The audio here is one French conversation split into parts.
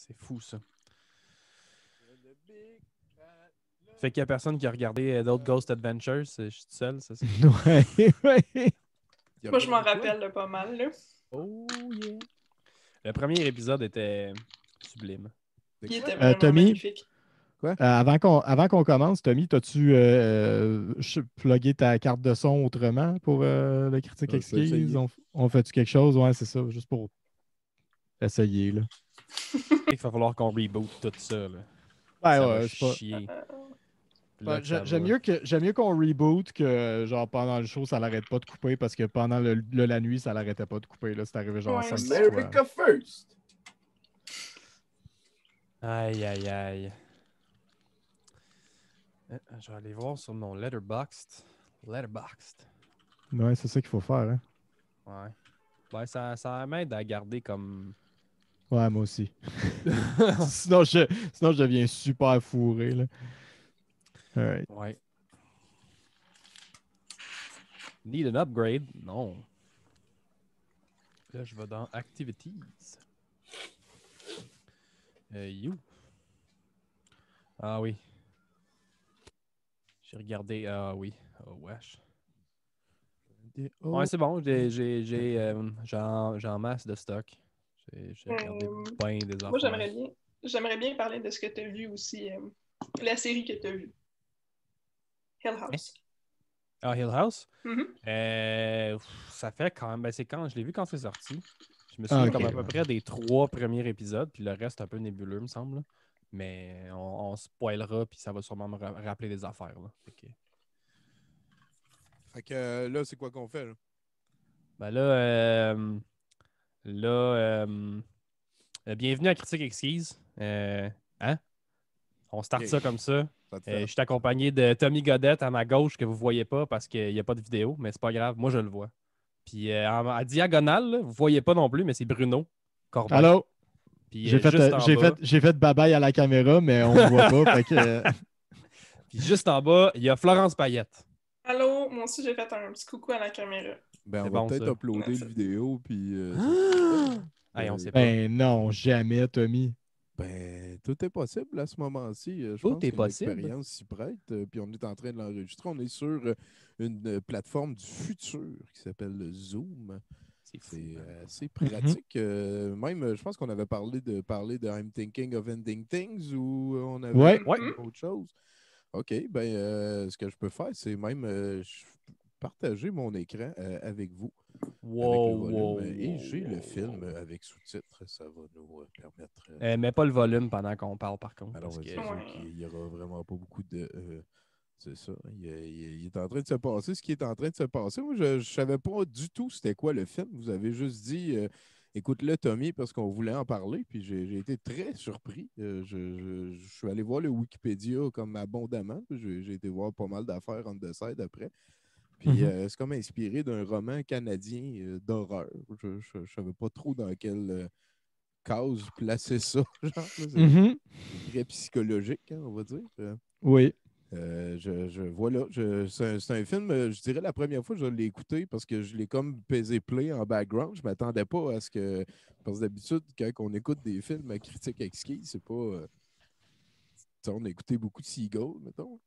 C'est fou, ça. Fait qu'il n'y a personne qui a regardé d'autres Ghost Adventures. Je suis tout seul, c'est ça? Ouais. Moi, je m'en rappelle de pas mal, là. Oh yeah! Le premier épisode était sublime. Il était vraiment Tommy, magnifique. Quoi? avant qu'on commence, Tommy, t'as-tu plugué ta carte de son autrement pour le Critique Exquise? On fait-tu quelque chose? Ouais, c'est ça, juste pour essayer, là. Il va falloir qu'on reboot tout ça, là. Ouais, Ça ouais, va c'est pas... chier. Puis là, ça J'aime va. mieux qu'on reboot que genre pendant le show, ça l'arrête pas de couper parce que pendant la nuit, ça l'arrêtait pas de couper. Là, c'est arrivé genre Ouais, 5 c'est- fois. America first! Aïe, aïe, aïe. Je vais aller voir sur mon Letterboxd. Letterboxd. Ouais, c'est ça qu'il faut faire. Hein? Ouais. Ouais, ça m'aide à garder comme... Ouais, moi aussi. sinon, je deviens super fourré. Là. Alright. Ouais. Need an upgrade? Non. Là, je vais dans Activities. You. Ah oui. J'ai regardé... Ah oui. Oh, wesh. Ouais, c'est bon. J'ai en masse de stock. J'ai regardé bien des affaires. Moi, j'aimerais bien parler de ce que tu as vu aussi. La série que tu as vue. Hell House. Ah, Hill House? Mm-hmm. Ça fait quand même... Ben, c'est quand... Je l'ai vu quand c'est sorti. Je me souviens comme à peu près des 3 premiers épisodes, puis le reste un peu nébuleux, me semble. Là. Mais on spoilera, puis ça va sûrement me rappeler des affaires. Là. Fait que là, c'est quoi qu'on fait, là? Ben là, bienvenue à Critique Exquise. Hein? On start ça comme ça. Je suis accompagné de Tommy Godette à ma gauche que vous ne voyez pas parce qu'il n'y a pas de vidéo, mais c'est pas grave, moi je le vois. Puis à diagonale, là, vous ne voyez pas non plus, mais c'est Bruno Corbin. Allô? Puis J'ai fait babaille à la caméra, mais on ne voit pas. Fait que, Puis juste en bas, il y a Florence Payette. Allô, moi aussi j'ai fait un petit coucou à la caméra. Ben, C'est on va bon, peut-être ça. uploader la vidéo, puis... Hey, on sait pas. ben non, jamais, Tommy. Ben, tout est possible à ce moment-ci. Je Tout pense est que possible. l'expérience s'y prête. Puis on est en train de l'enregistrer. On est sur une plateforme du futur qui s'appelle le Zoom. C'est assez pratique. Même, je pense qu'on avait parlé de I'm Thinking of Ending Things ou on avait autre chose. OK, ben, ce que je peux faire, c'est même partager mon écran avec vous. Avec le volume. Et j'ai le film avec sous-titres. Ça va nous permettre... mets pas le volume pendant qu'on parle, par contre. Alors, parce que... il n'y aura vraiment pas beaucoup de... c'est ça. Il est en train de se passer ce qui est en train de se passer. Moi, je ne savais pas du tout c'était quoi le film. Vous avez juste dit... écoute-le, Tommy, parce qu'on voulait en parler, puis j'ai été très surpris. Je suis allé voir le Wikipédia comme abondamment. J'ai été voir pas mal d'affaires on the side après. Puis c'est comme inspiré d'un roman canadien d'horreur. Je ne savais pas trop dans quelle case placer ça. Genre, c'est très psychologique, hein, on va dire. Oui. Voilà, c'est un film, je dirais la première fois que je l'ai écouté parce que je l'ai comme pesé play en background. Je ne m'attendais pas à ce que... Parce que d'habitude, quand on écoute des films à critique exquise, c'est pas... on a écouté beaucoup de Seagull, mettons.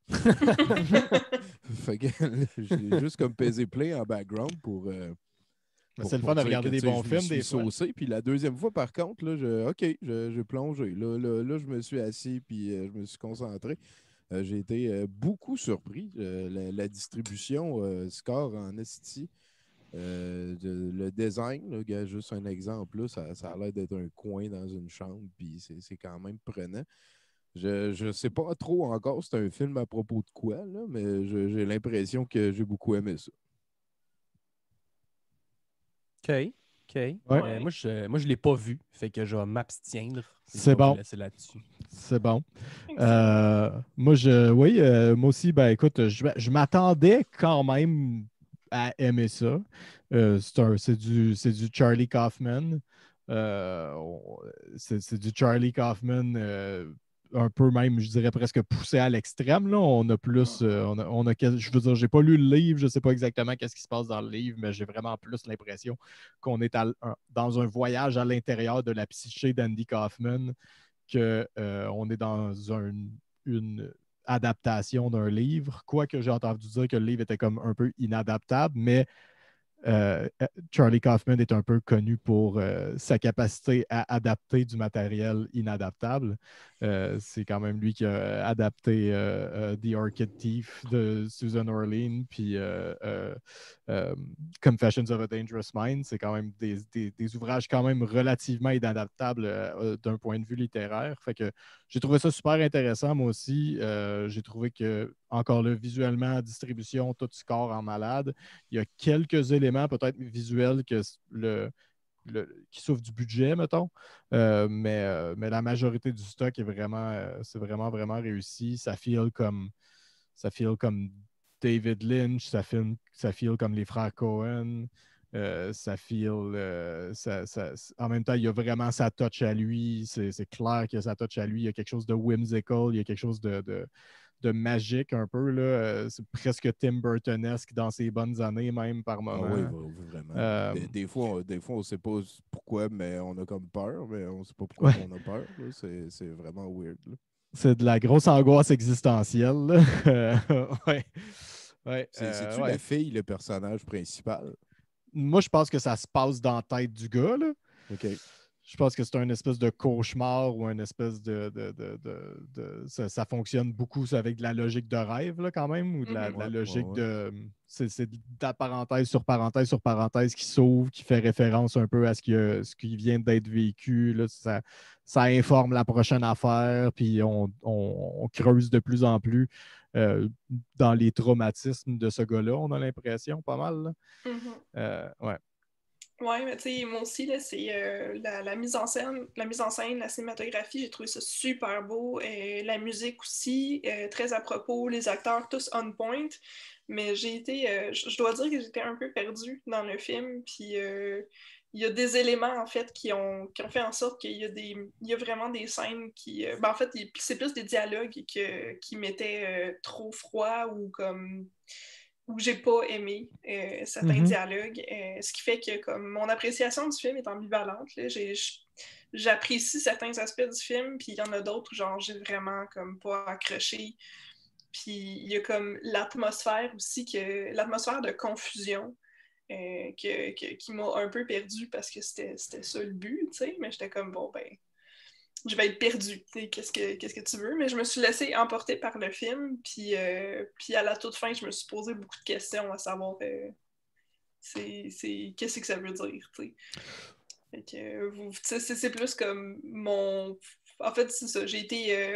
Fait que je l'ai juste comme pesé play en background pour c'est le fun de regarder des bons films des fois. Saucé. Puis la deuxième fois, par contre, là, j'ai plongé. Là, je me suis assis puis je me suis concentré. J'ai été beaucoup surpris. La distribution score en esti. Le design, là, juste un exemple, là, ça a l'air d'être un coin dans une chambre, puis c'est quand même prenant. Je ne sais pas trop encore c'est un film à propos de quoi, là, mais j'ai l'impression que j'ai beaucoup aimé ça. OK. Ouais. Moi, je ne l'ai pas vu, fait que je vais m'abstiendre. C'est bon. Là-dessus. C'est bon. Moi aussi, ben écoute, je m'attendais quand même à aimer ça. C'est du Charlie Kaufman. C'est du Charlie Kaufman un peu même, je dirais presque poussé à l'extrême. Là. On a plus, je veux dire, j'ai pas lu le livre, je sais pas exactement qu'est-ce qui se passe dans le livre, mais j'ai vraiment plus l'impression qu'on est dans un voyage à l'intérieur de la psyché d'Andy Kaufman. qu'on est dans une adaptation d'un livre, quoique j'ai entendu dire que le livre était comme un peu inadaptable, mais Charlie Kaufman est un peu connu pour sa capacité à adapter du matériel inadaptable. C'est quand même lui qui a adapté The Orchid Thief de Susan Orlean, puis Confessions of a Dangerous Mind. C'est quand même des ouvrages quand même relativement inadaptables d'un point de vue littéraire. Fait que j'ai trouvé ça super intéressant, moi aussi. J'ai trouvé que, encore là, visuellement, distribution, tout score en malade. Il y a quelques éléments peut-être visuels qui souffrent du budget, mettons. Mais la majorité du stock c'est vraiment, vraiment réussi. Ça feel comme David Lynch, ça feel comme les frères Cohen. En même temps, il y a vraiment sa touch à lui. C'est clair qu'il y a sa touch à lui. Il y a quelque chose de whimsical, il y a quelque chose de magique un peu. Là. C'est presque Tim Burtonesque dans ses bonnes années, même par moment. Ah oui, vraiment. Des fois, on ne sait pas pourquoi, mais on a comme peur, mais on ne sait pas pourquoi on a peur. C'est vraiment weird. Là. C'est de la grosse angoisse existentielle. Là. Ouais. C'est-tu la fille, le personnage principal? Moi, je pense que ça se passe dans la tête du gars. Là. OK. Je pense que c'est un espèce de cauchemar ou un espèce ça fonctionne beaucoup avec de la logique de rêve, là, quand même, ou de la logique de... C'est de la parenthèse sur parenthèse sur parenthèse qui s'ouvre, qui fait référence un peu à ce qui vient d'être vécu. Là, ça informe la prochaine affaire, puis on creuse de plus en plus dans les traumatismes de ce gars-là, on a l'impression, pas mal. Là. Ouais. Ouais, mais tu sais, moi aussi, là, c'est la mise en scène, la cinématographie, j'ai trouvé ça super beau. La musique aussi, très à propos, les acteurs tous on point. Mais je dois dire que j'étais un peu perdue dans le film. Puis il y a des éléments, en fait, qui ont fait en sorte qu'il y a vraiment des scènes qui. En fait, c'est plus des dialogues qui m'étaient trop froids ou comme où j'ai pas aimé certains dialogues. Ce qui fait que comme mon appréciation du film est ambivalente. Là, j'apprécie certains aspects du film, puis il y en a d'autres où genre j'ai vraiment comme pas accroché. Puis il y a comme l'atmosphère aussi, l'atmosphère de confusion qui m'a un peu perdue parce que c'était ça le but, tu sais, mais j'étais comme bon ben je vais être perdue, qu'est-ce que tu veux, mais je me suis laissée emporter par le film, puis à la toute fin, je me suis posé beaucoup de questions à savoir qu'est-ce que ça veut dire, tu sais. Fait que, c'est plus comme mon... En fait, c'est ça, j'ai été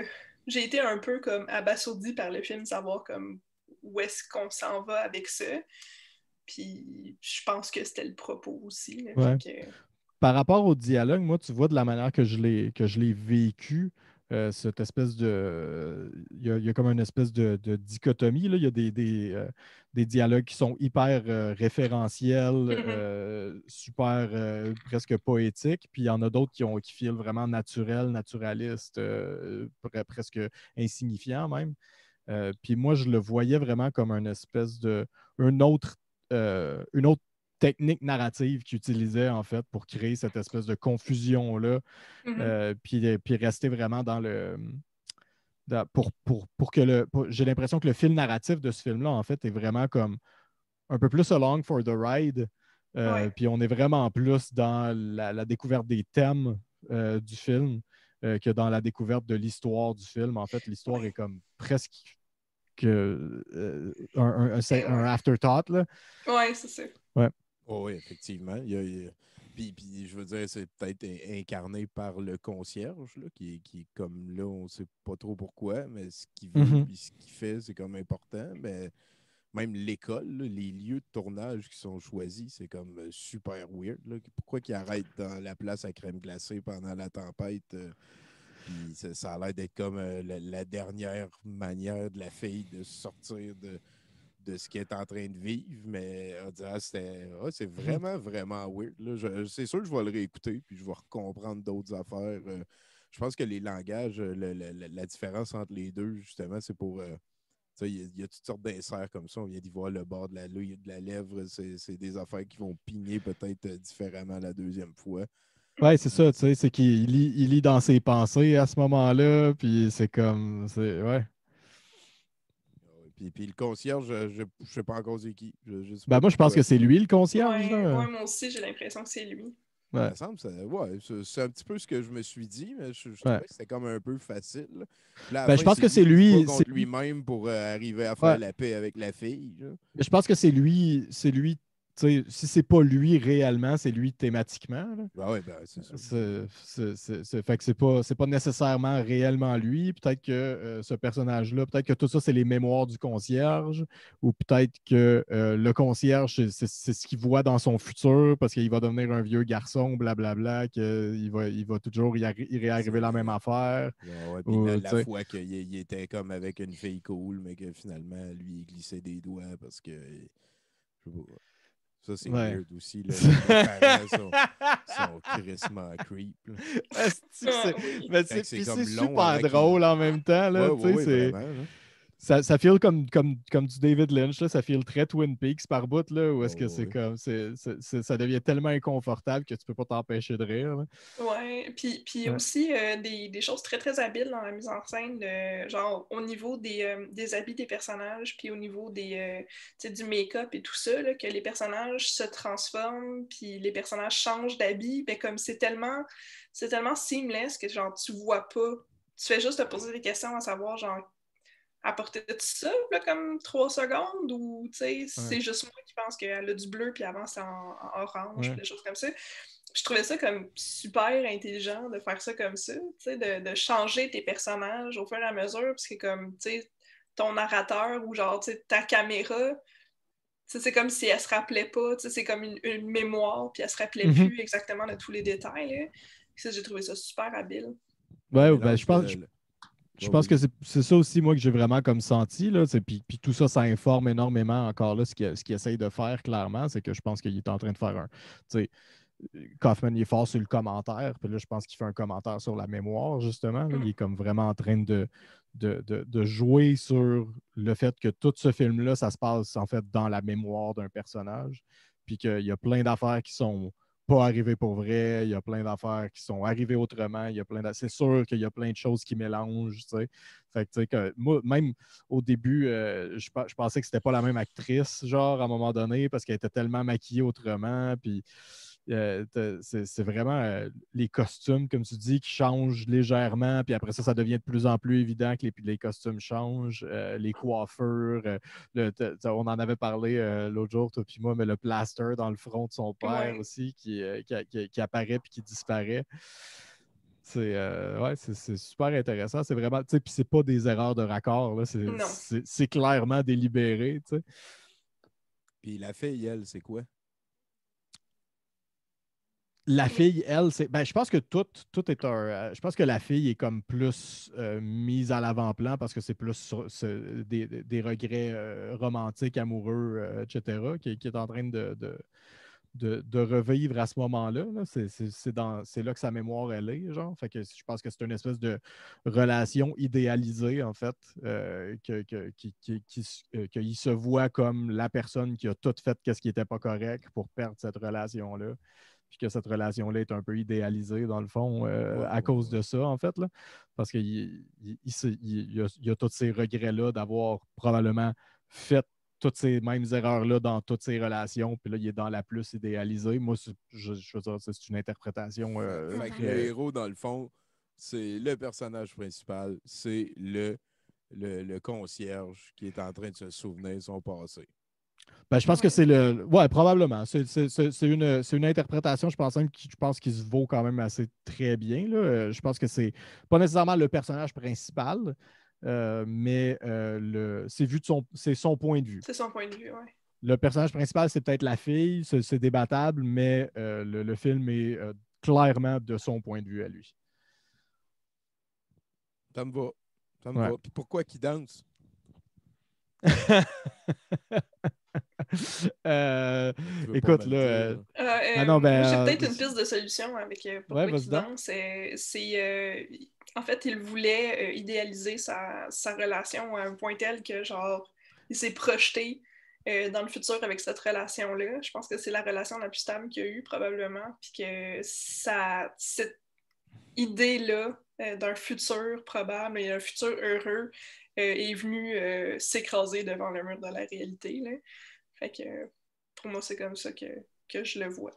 un peu comme abasourdie par le film, savoir comme où est-ce qu'on s'en va avec ça, puis je pense que c'était le propos aussi, là, Ouais. fait que... Par rapport au dialogue, moi, tu vois de la manière que je l'ai vécu, cette espèce de. Il y a comme une espèce de dichotomie. Là. Il y a des dialogues qui sont hyper référentiels, super presque poétiques. Puis il y en a d'autres qui filent vraiment naturels, naturalistes, presque insignifiants même. Puis moi, je le voyais vraiment comme une espèce de. Une autre technique narrative qu'ils utilisaient en fait pour créer cette espèce de confusion-là, puis rester vraiment dans le. Pour que j'ai l'impression que le fil narratif de ce film-là, en fait, est vraiment comme un peu plus along for the ride. Puis on est vraiment plus dans la découverte des thèmes du film que dans la découverte de l'histoire du film. En fait, l'histoire est comme presque un afterthought. Là. Ouais, c'est ça. Ouais. Oh, oui, effectivement. Puis, je veux dire, c'est peut-être incarné par le concierge, là, qui comme là, on ne sait pas trop pourquoi, mais ce qu'il veut puis ce qu'il fait, c'est comme important. Mais même l'école, là, les lieux de tournage qui sont choisis, c'est comme super weird. Là. Pourquoi qu'ils arrêtent dans la place à crème glacée pendant la tempête? Puis ça a l'air d'être comme la dernière manière de la fille de sortir de ce qu'elle est en train de vivre, mais on dirait c'est vraiment, vraiment weird. Là. C'est sûr que je vais le réécouter, puis je vais comprendre d'autres affaires. Je pense que les langages, la différence entre les deux, justement, c'est pour... il y a toutes sortes d'inserts comme ça. On vient d'y voir le bord de la lèvre. C'est des affaires qui vont pigner peut-être différemment la deuxième fois. Ouais, c'est ça, tu sais, c'est qu'il il lit dans ses pensées à ce moment-là, puis c'est comme, ouais. Puis le concierge, je ne sais pas encore c'est qui. Je sais Ben pas moi, je pense pourquoi. que c'est lui, le concierge, Ouais, là. ouais, moi aussi, j'ai l'impression que c'est lui. Ça Ouais, me semble, c'est un petit peu ce que je me suis dit, mais je ouais. trouvais que c'était comme un peu facile, là. Puis là, à la Ben, je fin, pense c'est que lui c'est qui se bat lui, contre lui-même pour arriver à ouais. faire la paix avec la fille, là. Mais je pense que c'est lui, tu sais, si c'est pas lui réellement, c'est lui thématiquement, là. Ben ouais, ben c'est ça. Fait que c'est pas nécessairement réellement lui. Peut-être que ce personnage-là, peut-être que tout ça, c'est les mémoires du concierge, ou peut-être que le concierge, c'est ce qu'il voit dans son futur parce qu'il va devenir un vieux garçon, blablabla, qu'il il va toujours y réarriver la même affaire. Ouais, puis Ou, la fois qu'il il était comme avec une fille cool, mais que finalement, lui, il glissait des doigts parce que. Je sais pas. Ça, c'est ouais. weird aussi. Là. Les parents sont crissement creep. Ah, oui. C'est Puis c'est comme long super avant qu'il. drôle en même temps, Ouais, là, tu ouais, sais, ouais, vraiment. Là. ça feel comme du David Lynch, là, ça feel très Twin Peaks par bout, là, où Ouais, est-ce que ouais, c'est ouais. comme, ça devient tellement inconfortable que tu peux pas t'empêcher de rire, là. Ouais, puis Ouais. aussi des choses très très habiles dans la mise en scène, genre au niveau des habits des personnages, puis au niveau tu sais, du make-up et tout ça, là, que les personnages se transforment, puis les personnages changent d'habits, ben comme c'est tellement seamless que genre tu vois pas, tu fais juste te poser des questions à savoir genre apporter tout ça là, comme 3 secondes ou tu sais, Ouais. c'est juste moi qui pense qu'elle a du bleu puis avant c'est en orange, Ouais. puis des choses comme ça. Je trouvais ça comme super intelligent de faire ça comme ça, tu sais, de changer tes personnages au fur et à mesure, parce que comme, tu sais, ton narrateur ou genre, tu sais, ta caméra, c'est comme si elle se rappelait pas, c'est comme une mémoire, puis elle se rappelait Mhm. plus exactement de tous les détails. Là. Ça, j'ai trouvé ça super habile. Le Ouais, ben, mélange de. je Ouais, pense que vas-y. c'est ça aussi, moi, que j'ai vraiment comme senti, là, puis tout ça, ça informe énormément encore là ce qu'il essaye de faire, clairement, c'est que je pense qu'il est en train de faire tu sais, Kaufman, il est fort sur le commentaire, puis là, je pense qu'il fait un commentaire sur la mémoire, justement. Là. Il est comme vraiment en train de jouer sur le fait que tout ce film-là, ça se passe en fait dans la mémoire d'un personnage, puis qu'il y a plein d'affaires qui sont pas arrivées pour vrai, il y a plein d'affaires qui sont arrivées autrement, c'est sûr qu'il y a plein de choses qui mélangent, tu sais. Fait que, tu sais, que moi, même au début, je pensais que c'était pas la même actrice, genre, à un moment donné, parce qu'elle était tellement maquillée autrement, puis c'est vraiment les costumes, comme tu dis, qui changent légèrement, puis après ça, ça devient de plus en plus évident que les costumes changent, les coiffures, on en avait parlé l'autre jour, toi puis moi, mais le plaster dans le front de son père Ouais. aussi, qui apparaît puis qui disparaît. Ouais, c'est super intéressant. C'est vraiment, tu sais, puis c'est pas des erreurs de raccord, là, Non. c'est clairement délibéré, tu sais. Puis la fille, elle, c'est quoi? La fille, elle, ben, je pense que tout est un. Je pense que la fille est comme plus mise à l'avant-plan parce que c'est plus des regrets romantiques, amoureux, etc., qui est en train de revivre à ce moment-là. Là. C'est là que sa mémoire, elle est, genre. Fait que je pense que c'est une espèce de relation idéalisée, en fait, qu'il se voit comme la personne qui a tout fait ce qui n'était pas correct pour perdre cette relation-là. Puis que cette relation-là est un peu idéalisée, dans le fond, à cause de ça, en fait. Là. Parce qu'il y a tous ces regrets-là d'avoir probablement fait toutes ces mêmes erreurs-là dans toutes ces relations, puis là, il est dans la plus idéalisée. Moi, je veux dire, c'est une interprétation Fait que le très... héros, dans le fond, c'est le personnage principal, c'est le concierge qui est en train de se souvenir de son passé. Ben, je pense que c'est le... Ouais, probablement. C'est une interprétation, je pense qu'il se vaut quand même assez très bien. Là. Je pense que c'est pas nécessairement le personnage principal, mais c'est son point de vue. C'est son point de vue, ouais. Le personnage principal, c'est peut-être la fille, c'est débattable, mais le film est clairement de son point de vue à lui. Ça me va. Ça me Ouais. va. Puis pourquoi qu'il danse? Tu veux pas me Écoute, le là. dire. Ben non, Moi, j'ai ben. peut-être une piste de solution avec Ouais, pourquoi vas-y il donc. danse. En fait, il voulait idéaliser sa relation à un point tel que, genre, il s'est projeté dans le futur avec cette relation-là. Je pense que c'est la relation la plus stable qu'il y a eu, probablement, puis que cette idée-là d'un futur probable et un futur heureux est venue s'écraser devant le mur de la réalité, là. Fait que pour moi, c'est comme ça que je le vois.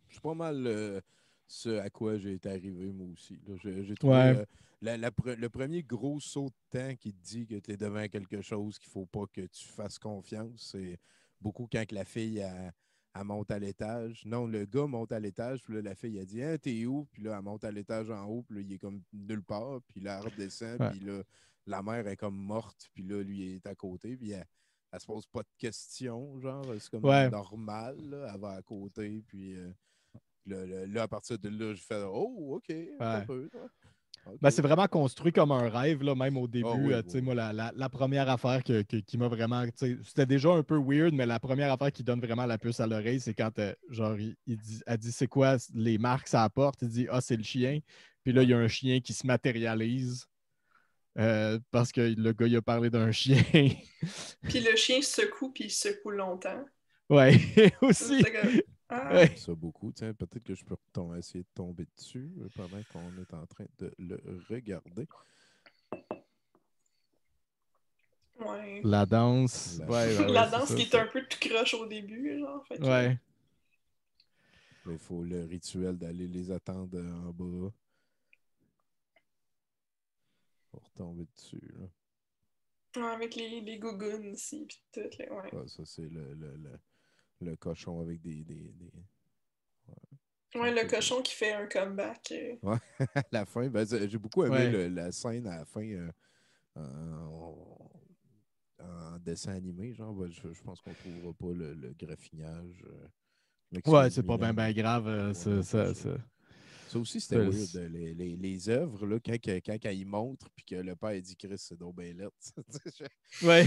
C'est pas mal ce à quoi j'ai été arrivé, moi aussi. J'ai trouvé le premier gros saut de temps qui te dit que tu es devant quelque chose qu'il faut pas que tu fasses confiance. C'est beaucoup quand que la fille elle monte à l'étage. Non, le gars monte à l'étage, puis là, la fille a dit « Hein, t'es où? » Puis là, elle monte à l'étage en haut, puis là, il est comme nulle part, puis là, elle redescend, puis là, la mère est comme morte, puis là, lui, il est à côté, puis elle se pose pas de questions, genre, c'est comme normal, là, elle va à côté, puis là, à partir de là, je fais « Oh, OK, un peu. » Okay. Ben, c'est vraiment construit comme un rêve, là, même au début. Oui. Moi, la première affaire qui m'a vraiment. C'était déjà un peu weird, mais la première affaire qui donne vraiment la puce à l'oreille, c'est quand genre, elle dit c'est quoi les marques ça apporte. Il dit c'est le chien. Puis là, il y a un chien qui se matérialise parce que le gars il a parlé d'un chien. Puis le chien secoue, puis il secoue longtemps. Ouais, aussi. J'aime ça beaucoup. Tiens, peut-être que je peux essayer de tomber dessus pendant qu'on est en train de le regarder. Ouais. La danse. La danse qui est un peu tout croche au début, genre. Fait que... Ouais. Il faut le rituel d'aller les attendre en bas. Pour tomber dessus. Là. Ouais, avec les gougounes ici, puis tout. Là, ouais. Ça, c'est le cochon avec des... Ouais, le cochon qui fait un comeback. Ouais, à la fin. Ben, j'ai beaucoup aimé la scène à la fin en dessin animé. Genre, ben, je pense qu'on ne trouvera pas le graffinage. Ouais, c'est pas bien grave. Ça aussi, c'était weird. Les œuvres, là, quand ils montrent, puis que le père dit Chris, c'est donc bien lettre. Ouais.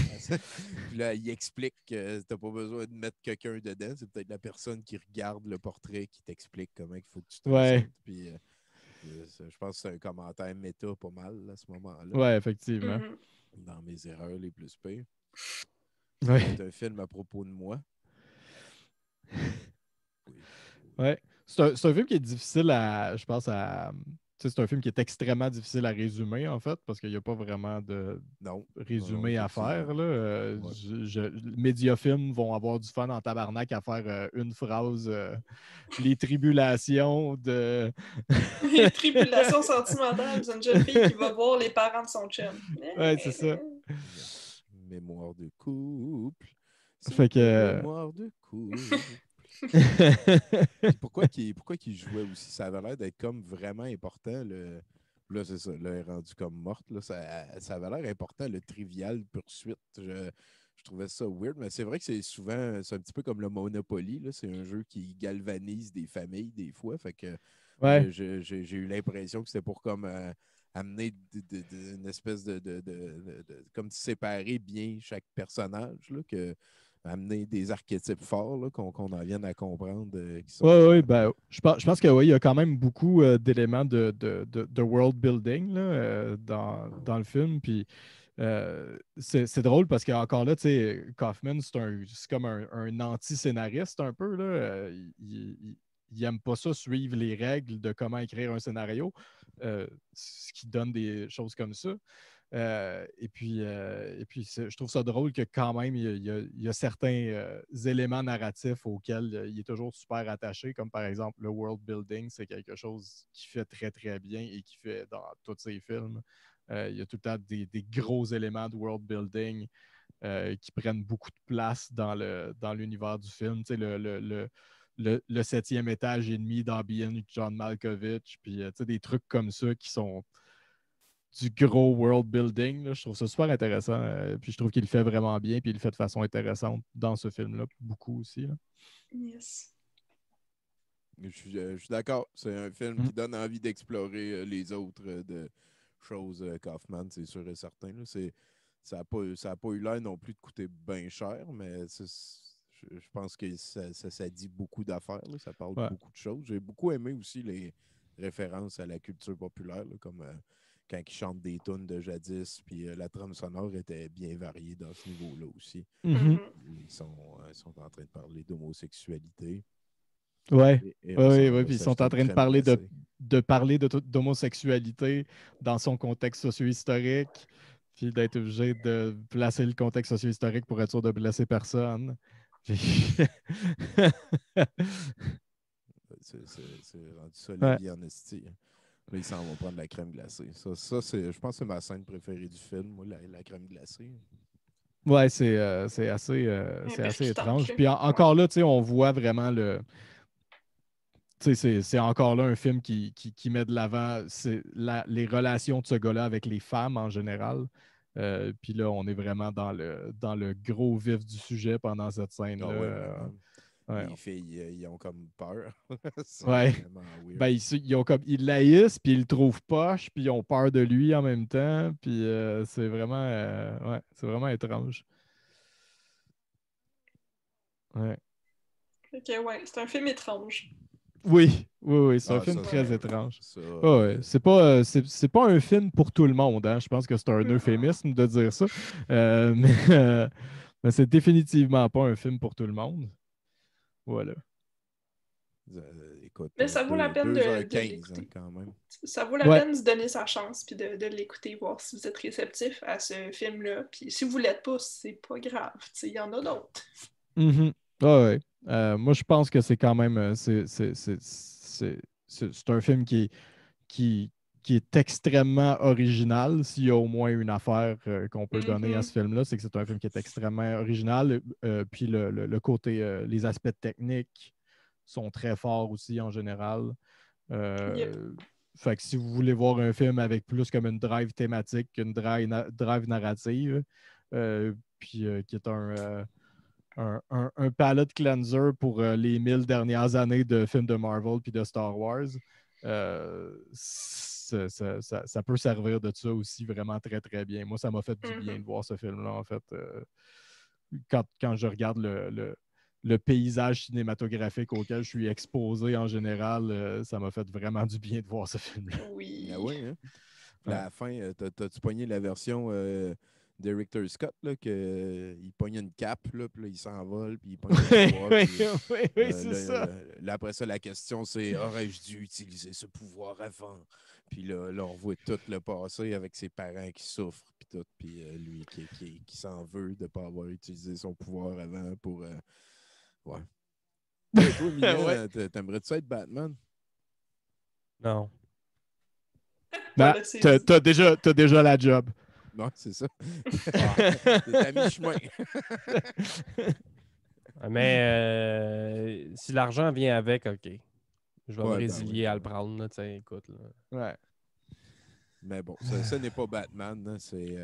Puis là, il explique que t'as pas besoin de mettre quelqu'un dedans. C'est peut-être la personne qui regarde le portrait qui t'explique comment il faut que tu te ressentes. Puis je pense que c'est un commentaire méta pas mal à ce moment-là. Ouais, effectivement. Dans mes erreurs les plus pires. Ouais. C'est un film à propos de moi. Oui. Ouais. C'est un film qui est difficile je pense, c'est un film qui est extrêmement difficile à résumer, en fait, parce qu'il n'y a pas vraiment de résumé à faire. Là. Les médiafilms vont avoir du fun en tabarnak à faire une phrase les tribulations de... les tribulations sentimentales d'une jeune fille qui va voir les parents de son chum. Ouais, c'est ça. Mémoire de couple. Fait que... Mémoire de couple. pourquoi qu'il jouait aussi? Ça avait l'air d'être comme vraiment important. Là, c'est ça. Là, elle est rendue comme morte. Là, ça avait l'air important, le Trivial Pursuit. Je trouvais ça weird, mais c'est vrai que c'est un petit peu comme le Monopoly. Là. C'est un jeu qui galvanise des familles des fois. Fait que j'ai eu l'impression que c'était pour comme amener une espèce de comme séparer bien chaque personnage. Là, amener des archétypes forts qu'on en vienne à comprendre. Oui, ben, je pense qu'il y a quand même beaucoup d'éléments de world building là, dans le film. Puis c'est drôle parce qu'encore là, Kaufman, c'est comme un anti-scénariste un peu. Là. Il n'aime pas ça suivre les règles de comment écrire un scénario, ce qui donne des choses comme ça. Et puis je trouve ça drôle que quand même, il y a certains éléments narratifs auxquels il est toujours super attaché, comme par exemple le world building, c'est quelque chose qu'il fait très, très bien et qu'il fait dans tous ses films. Il y a tout le temps des gros éléments de world building qui prennent beaucoup de place dans l'univers du film. Tu sais, le 7e étage et demi dans Being John Malkovich, puis des trucs comme ça qui sont du gros world building. Là. Je trouve ça super intéressant. Puis je trouve qu'il le fait vraiment bien, puis il le fait de façon intéressante dans ce film-là, beaucoup aussi. Là. Yes. Je suis d'accord. C'est un film qui donne envie d'explorer les autres de choses Kaufman, c'est sûr et certain. Là. Ça n'a pas eu l'air non plus de coûter bien cher, mais je pense que ça dit beaucoup d'affaires. Là. Ça parle de beaucoup de choses. J'ai beaucoup aimé aussi les références à la culture populaire, là, comme quand ils chantent des tunes de jadis, puis la trame sonore était bien variée dans ce niveau-là aussi. Mhm. Ils sont en train de parler d'homosexualité. Ouais. Et Oui, va puis ils sont s'acheter en une train de crème parler glacée. d'homosexualité dans son contexte socio-historique, puis d'être obligé de placer le contexte socio-historique pour être sûr de blesser personne. C'est rendu ça la Ouais. vie en esti. Là, ils s'en vont prendre la crème glacée. Ça je pense que c'est ma scène préférée du film, moi, la crème glacée. Ouais, c'est assez percutante, étrange. là. Puis encore là, tu sais, on voit vraiment le. Tu sais, c'est encore là un film qui met de l'avant les relations de ce gars-là avec les femmes en général. Puis là, on est vraiment dans le gros vif du sujet pendant cette scène-là. Ah ouais, vraiment. Ouais. Les filles, ils ont comme peur. C'est Ouais. vraiment weird. Ben, ils l'haïssent, puis ils le trouvent poche, puis ils ont peur de lui en même temps. Puis c'est vraiment étrange. Ouais. Ok, ouais, c'est un film étrange. Oui, c'est un Ah, film ça, très étrange. ça, Ouais. C'est pas un film pour tout le monde, hein. Je pense que c'est un euphémisme de dire ça. Mais c'est définitivement pas un film pour tout le monde. Voilà. écoute, Mais ça vaut la peine de 2h15 l'écouter. quand même. Ça vaut la Ouais. peine de se donner sa chance puis de l'écouter, voir si vous êtes réceptif à ce film-là. Puis si vous l'êtes pas, c'est pas grave. Il y en a d'autres. Mhm. Ouais. Moi, je pense que c'est quand même. C'est un film qui, qui est extrêmement original. S'il y a au moins une affaire qu'on peut donner à ce film-là, c'est que c'est un film qui est extrêmement original. Puis le côté, les aspects techniques sont très forts aussi en général. Yep. Fait que si vous voulez voir un film avec plus comme une drive thématique qu'une drive narrative, puis qui est un palette cleanser pour les 1000 dernières années de films de Marvel puis de Star Wars, ça peut servir de ça aussi vraiment très, très bien. Moi, ça m'a fait du bien de voir ce film-là, en fait. Quand je regarde le paysage cinématographique auquel je suis exposé en général, ça m'a fait vraiment du bien de voir ce film-là. Oui. Ah oui, hein? Puis Ouais. à la fin, t'as-tu pogné la version de Richter Scott, là, qu'il pogne une cape, là, puis là, il s'envole, puis il pogne le pouvoir. Oui, c'est ça. Là, après ça, la question, c'est aurais-je dû utiliser ce pouvoir avant? Puis là, on voit tout le passé avec ses parents qui souffrent, puis tout, puis lui qui s'en veut de ne pas avoir utilisé son pouvoir avant pour. Ouais. Toi, Mylène, Ouais. t'aimerais-tu être Batman? Non. Ben, Voilà, c'est dit. t'as déjà la job. Non, c'est ça. T'es à mi-chemin. Mais si l'argent vient avec, OK. Je vais me Ouais, ben résilier oui, à ben le oui. prendre. Là, écoute. Là. Ouais. Mais bon, ce n'est pas Batman, hein, c'est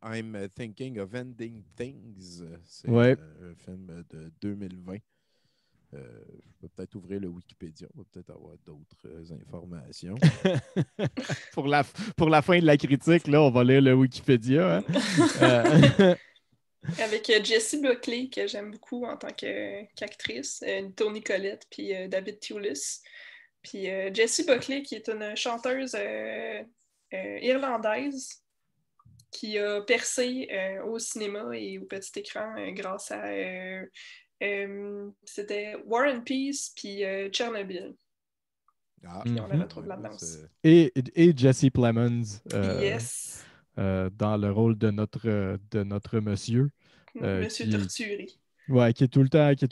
I'm Thinking of Ending Things. C'est un film de 2020. Je peux peut-être ouvrir le Wikipédia, on va peut-être avoir d'autres informations. pour la fin de la critique, là, on va lire le Wikipédia. Hein? Avec Jessie Buckley, que j'aime beaucoup en tant qu'actrice, Toni Collette, puis David Thewlis. Puis Jessie Buckley, qui est une chanteuse irlandaise qui a percé au cinéma et au petit écran grâce à c'était War and Peace puis Chernobyl. Ah, Puis on la retrouve là-dedans aussi. Et Jesse Plemons Yes. dans le rôle de notre monsieur. Monsieur torturé. Ouais, qui est tout le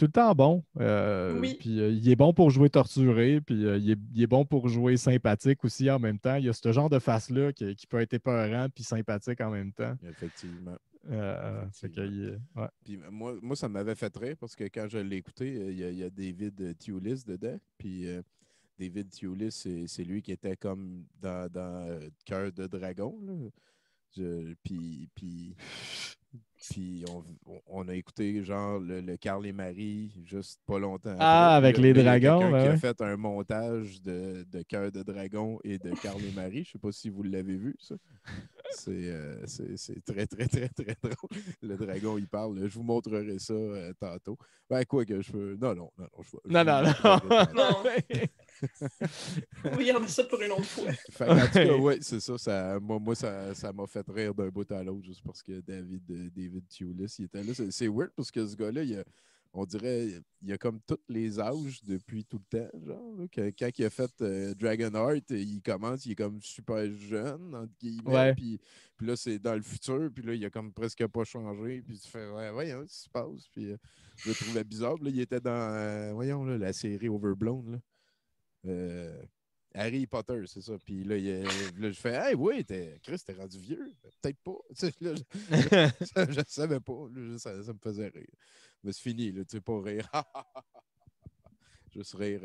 temps bon. Oui. Puis il est bon pour jouer torturé, puis il est bon pour jouer sympathique aussi en même temps. Il y a ce genre de face-là qui peut être épeurant puis sympathique en même temps. effectivement. Ouais. Puis moi, ça m'avait fait rire parce que quand je l'ai écouté, il y a David Thewlis dedans. Puis David Thewlis, c'est lui qui était comme dans Cœur de Dragon. Là. Puis on a écouté genre le Carl et Marie juste pas longtemps après. Avec les Mais il y a dragons. quelqu'un qui a Ouais. fait un montage de Cœur de Dragon et de Carl et Marie. Je sais pas si vous l'avez vu, ça. C'est très, très, très, très drôle. Le dragon, il parle. Je vous montrerai ça tantôt. Ben, quoi que je peux. Non. Non. Regardez ça pour une autre fois. Fait en tout cas, ouais, c'est ça. Moi, ça m'a fait rire d'un bout à l'autre juste parce que David Thewlis, il était là. C'est weird parce que ce gars-là, on dirait il a comme tous les âges depuis tout le temps. Genre, là, quand il a fait Dragonheart, il est comme super jeune, entre guillemets. Ouais. Puis là, c'est dans le futur. Puis là, il a comme presque pas changé. Puis tu fais, ouais, voyons, ce qui se passe. Puis je le trouvais bizarre. Puis là, il était dans, voyons, là, la série Overblown. Là. Harry Potter, c'est ça. Puis là, je fais, hey, oui, Chris, t'es rendu vieux. Peut-être pas. Je ne savais pas. Là, ça me faisait rire. Mais c'est fini, là, tu sais, pas rire. Juste rire.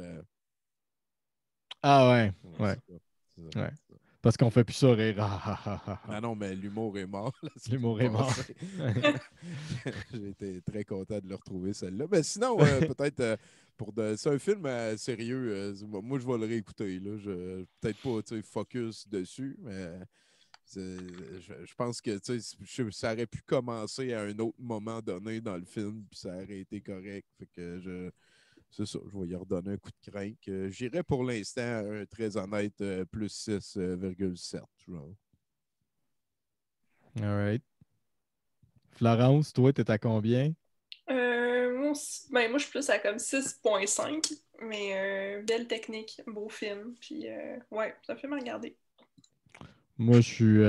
Ah ouais. Ouais. C'est ça. Parce qu'on fait plus ça rire. Ah non, mais l'humour est mort. L'humour est mort. J'ai été très content de le retrouver, celle-là. Mais sinon, peut-être, c'est un film sérieux. Moi, je vais le réécouter. Là. Peut-être pas focus dessus, mais je pense que ça aurait pu commencer à un autre moment donné dans le film, puis ça aurait été correct. Fait que c'est ça, je vais y redonner un coup de crinque. J'irais pour l'instant, un très honnête, plus 6,7. All right. Florence, toi, t'es à combien? Moi, je suis plus à comme 6,5, mais belle technique, beau film. Puis, ouais, c'est un film à regarder. Moi, je suis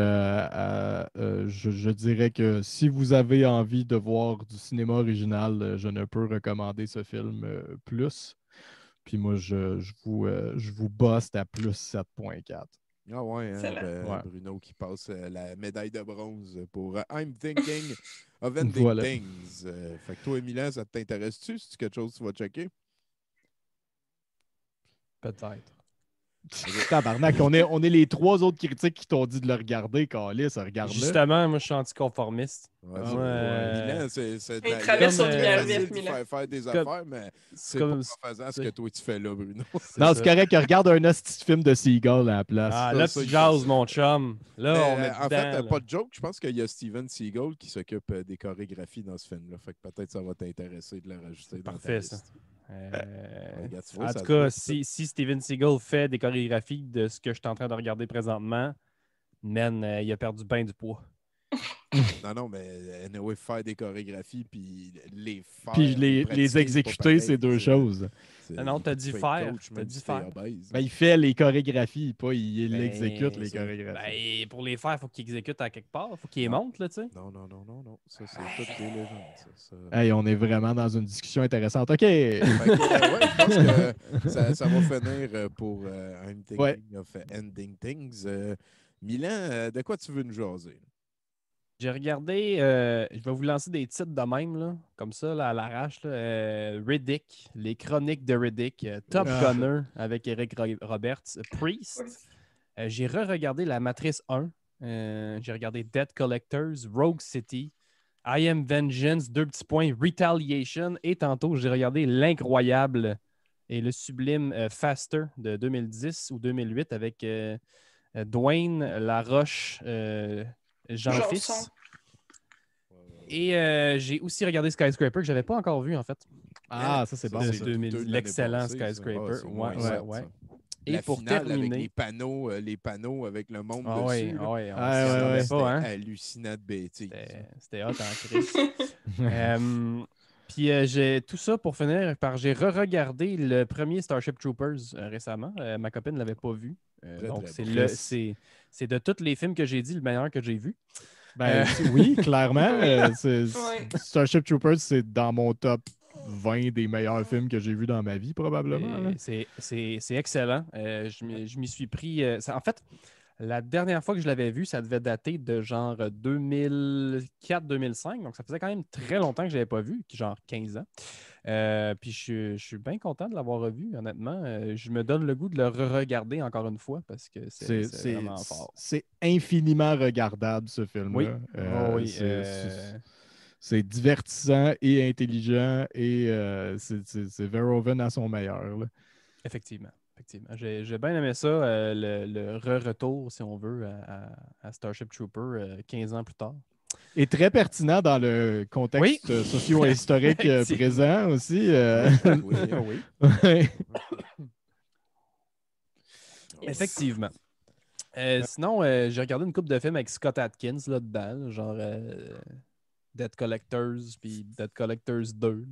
je dirais que si vous avez envie de voir du cinéma original, je ne peux recommander ce film plus. Puis moi, je vous bosse à plus 7,4. Ah ouais, hein, Bruno qui passe la médaille de bronze pour I'm Thinking of Ending Things. Fait que toi, Milan, ça t'intéresse-tu? C'est quelque chose que tu vas checker? Peut-être. Tabarnak, on est les trois autres critiques qui t'ont dit de le regarder, Calis, regarde-le. Justement, moi, je suis anticonformiste. Milan, il traverse sur lumière verte, Milan. Faire des affaires, mais c'est pas en faisant ce que toi tu fais là, Bruno. Non, c'est correct, regarde un petit film de Seagull à la place. Ah, là, tu jases, mon chum. Là, on est en fait, pas de joke, je pense qu'il y a Steven Seagal qui s'occupe des chorégraphies dans ce film-là. Fait que peut-être ça va t'intéresser de le rajouter dans ta liste. Ça. En tout cas, si Steven Seagal fait des chorégraphies de ce que je suis en train de regarder présentement, man, il a perdu bien du poids. Non, mais anyway, faire des chorégraphies puis les faire. Puis les exécuter, c'est deux choses. Non, t'as dit faire. T'as dit faire. Ben, il fait les chorégraphies, pas il exécute les chorégraphies. Ben, pour les faire, il faut qu'il exécute à quelque part. Il faut qu'il les monte, là, tu sais. Non. Ça, c'est toutes des légendes. Ça. Hey, on est vraiment dans une discussion intéressante. OK. Je pense que ça va finir pour I'm Thinking of Ending Things. Milan, de quoi tu veux nous jaser? J'ai regardé, je vais vous lancer des titres de même, là, comme ça, là, à l'arrache. Riddick, les chroniques de Riddick, Top Gunner avec Eric Roberts, Priest. J'ai re-regardé La Matrice 1. J'ai regardé Debt Collectors, Rogue City, I Am Vengeance, Retaliation. Et tantôt, j'ai regardé L'Incroyable et le sublime Faster de 2010 ou 2008 avec Dwayne Laroche. Jean-Fils. Et j'ai aussi regardé Skyscraper que je n'avais pas encore vu, en fait. Ah, ça, c'est bon. L'excellent Skyscraper. Ouais. Et pour terminer... Avec les panneaux avec le monde dessus. C'était hallucinant de bêtises. C'était hot en crise. Puis j'ai tout ça pour finir j'ai re-regardé le premier Starship Troopers récemment. Ma copine ne l'avait pas vu. Donc, c'est de tous les films que j'ai dit le meilleur que j'ai vu. Ben, oui, clairement. Starship Troopers, c'est dans mon top 20 des meilleurs films que j'ai vus dans ma vie, probablement. C'est excellent. Je m'y suis pris... en fait, la dernière fois que je l'avais vu, ça devait dater de genre 2004-2005. Donc, ça faisait quand même très longtemps que je ne l'avais pas vu, genre 15 ans. Puis je suis bien content de l'avoir revu, honnêtement. Je me donne le goût de le re-regarder encore une fois parce que c'est vraiment fort. C'est infiniment regardable, ce film-là. Oui. C'est divertissant et intelligent et c'est Verhoeven à son meilleur. Là. Effectivement. Effectivement. J'ai bien aimé ça, le retour, si on veut, à Starship Trooper 15 ans plus tard. Et très pertinent dans le contexte socio-historique présent aussi. Oui. Effectivement. Sinon, j'ai regardé une couple de films avec Scott Adkins là-dedans, genre Dead Collectors puis Dead Collectors 2.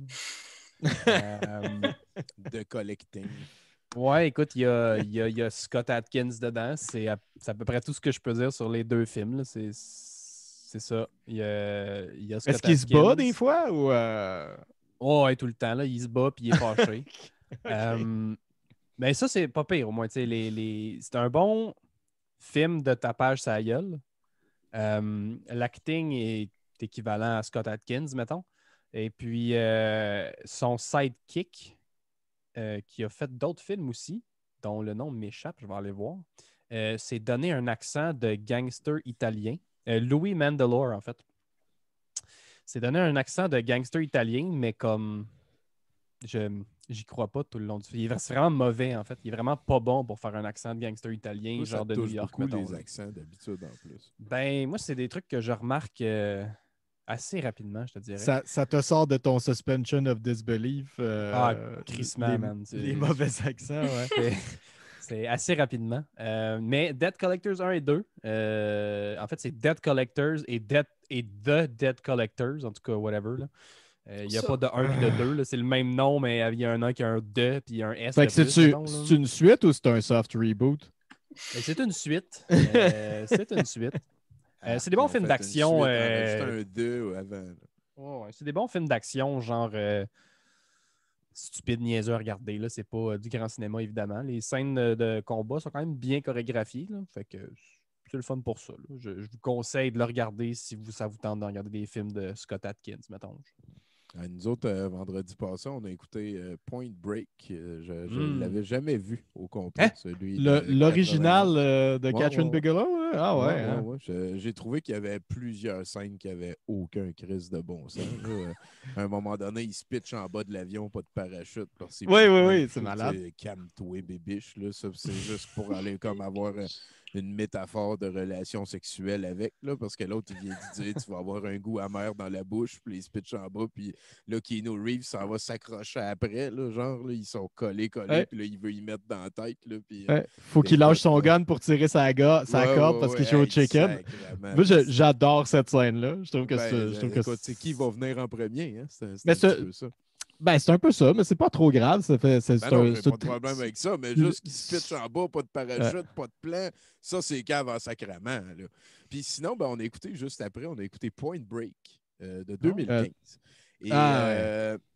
De collecting. Ouais, écoute, il y a Scott Adkins dedans. C'est à peu près tout ce que je peux dire sur les deux films. Là. C'est ça. Il y a Scott Est-ce qu'il se bat des fois ou Oh, ouais, tout le temps. Là, il se bat puis il est fâché. Okay. Mais ça, c'est pas pire au moins. C'est un bon film de tapage sur la gueule. L'acting est équivalent à Scott Adkins, mettons. Et puis, son sidekick, qui a fait d'autres films aussi, dont le nom m'échappe, je vais aller voir, c'est donné un accent de gangster italien. Louis Mandylor, en fait. C'est donné un accent de gangster italien, mais comme... J'y crois pas tout le long du film. C'est vraiment mauvais, en fait. Il est vraiment pas bon pour faire un accent de gangster italien, Toi, genre de New York. Beaucoup les accents d'habitude en plus. Ben, moi, c'est des trucs que je remarque assez rapidement, je te dirais. Ça te sort de ton suspension of disbelief. Crissement, man. Les mauvais accents, ouais. C'est assez rapidement. Mais Dead Collectors 1 et 2, en fait, c'est Dead Collectors et The Dead Collectors, en tout cas, whatever. Il n'y a pas de 1 et de 2. C'est le même nom, mais il y a un qui a un 2 puis un S. Fait que c'est une suite ou c'est un soft reboot? C'est une suite. C'est une suite. C'est des bons films d'action. C'est un 2 avant. C'est des bons films d'action, genre stupide, niaiseux à regarder. Là. C'est pas du grand cinéma, évidemment. Les scènes de combat sont quand même bien chorégraphiées. Là. Fait que c'est le fun pour ça. Là. Je vous conseille de le regarder si ça vous tente de regarder des films de Scott Adkins, mettons. Nous autres, vendredi passé, on a écouté Point Break. Je ne l'avais jamais vu au complet, celui l'original de Catherine Bigelow? Ah ouais. Ouais. J'ai trouvé qu'il y avait plusieurs scènes qui n'avaient aucun crise de bon sens. À un moment donné, il se pitch en bas de l'avion, pas de parachute. Oui, c'est malade. Calme-toi, bébiche. C'est juste pour aller comme avoir une métaphore de relation sexuelle avec, là, parce que l'autre, il vient de dire tu vas avoir un goût amer dans la bouche, puis il se pitch en bas, puis là, Keanu Reeves s'en va s'accrocher après, là, genre, là, ils sont collés, puis là, il veut y mettre dans la tête. Là, puis, faut qu'il lâche son gun pour tirer sa corde parce qu'il joue au chicken. Moi, j'adore cette scène-là. Je trouve que c'est qui va venir en premier, hein? C'est un peu ça. Ben, c'est un peu ça, mais c'est pas trop grave. J'ai pas de problème avec ça, mais juste qu'il se pitche en bas, pas de parachute, pas de plan, ça, c'est cave en sacrament. Là. Puis sinon, on a écouté juste après, on a écouté Point Break de 2015. Et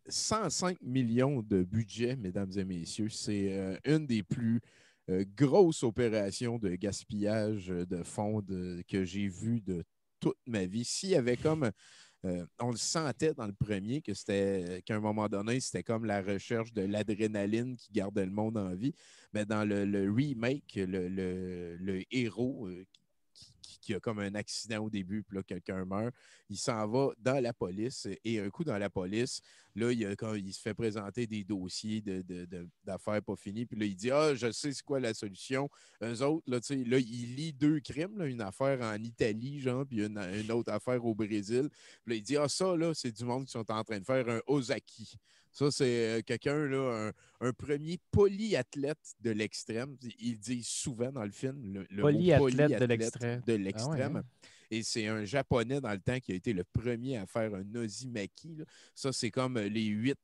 105 millions de budget, mesdames et messieurs. C'est une des plus grosses opérations de gaspillage de fonds que j'ai vues de toute ma vie. S'il y avait comme... on le sentait dans le premier qu'à un moment donné, c'était comme la recherche de l'adrénaline qui gardait le monde en vie. Mais dans le remake, le héros qui a comme un accident au début, puis là, quelqu'un meurt, il s'en va dans la police et un coup dans la police, là, il se fait présenter des dossiers d'affaires pas finies, puis là, il dit « Ah, je sais c'est quoi la solution. » Eux autres, là, il lit 2 crimes, là, une affaire en Italie, genre, puis une autre affaire au Brésil. Puis là, il dit « Ah, ça, là, c'est du monde qui sont en train de faire un Ozaki. » Ça, c'est quelqu'un, là, un premier polyathlète de l'extrême. Il dit souvent dans le film le mot polyathlète de l'extrême. Et c'est un Japonais dans le temps qui a été le premier à faire un Nozimaki. Là. Ça, c'est comme les 8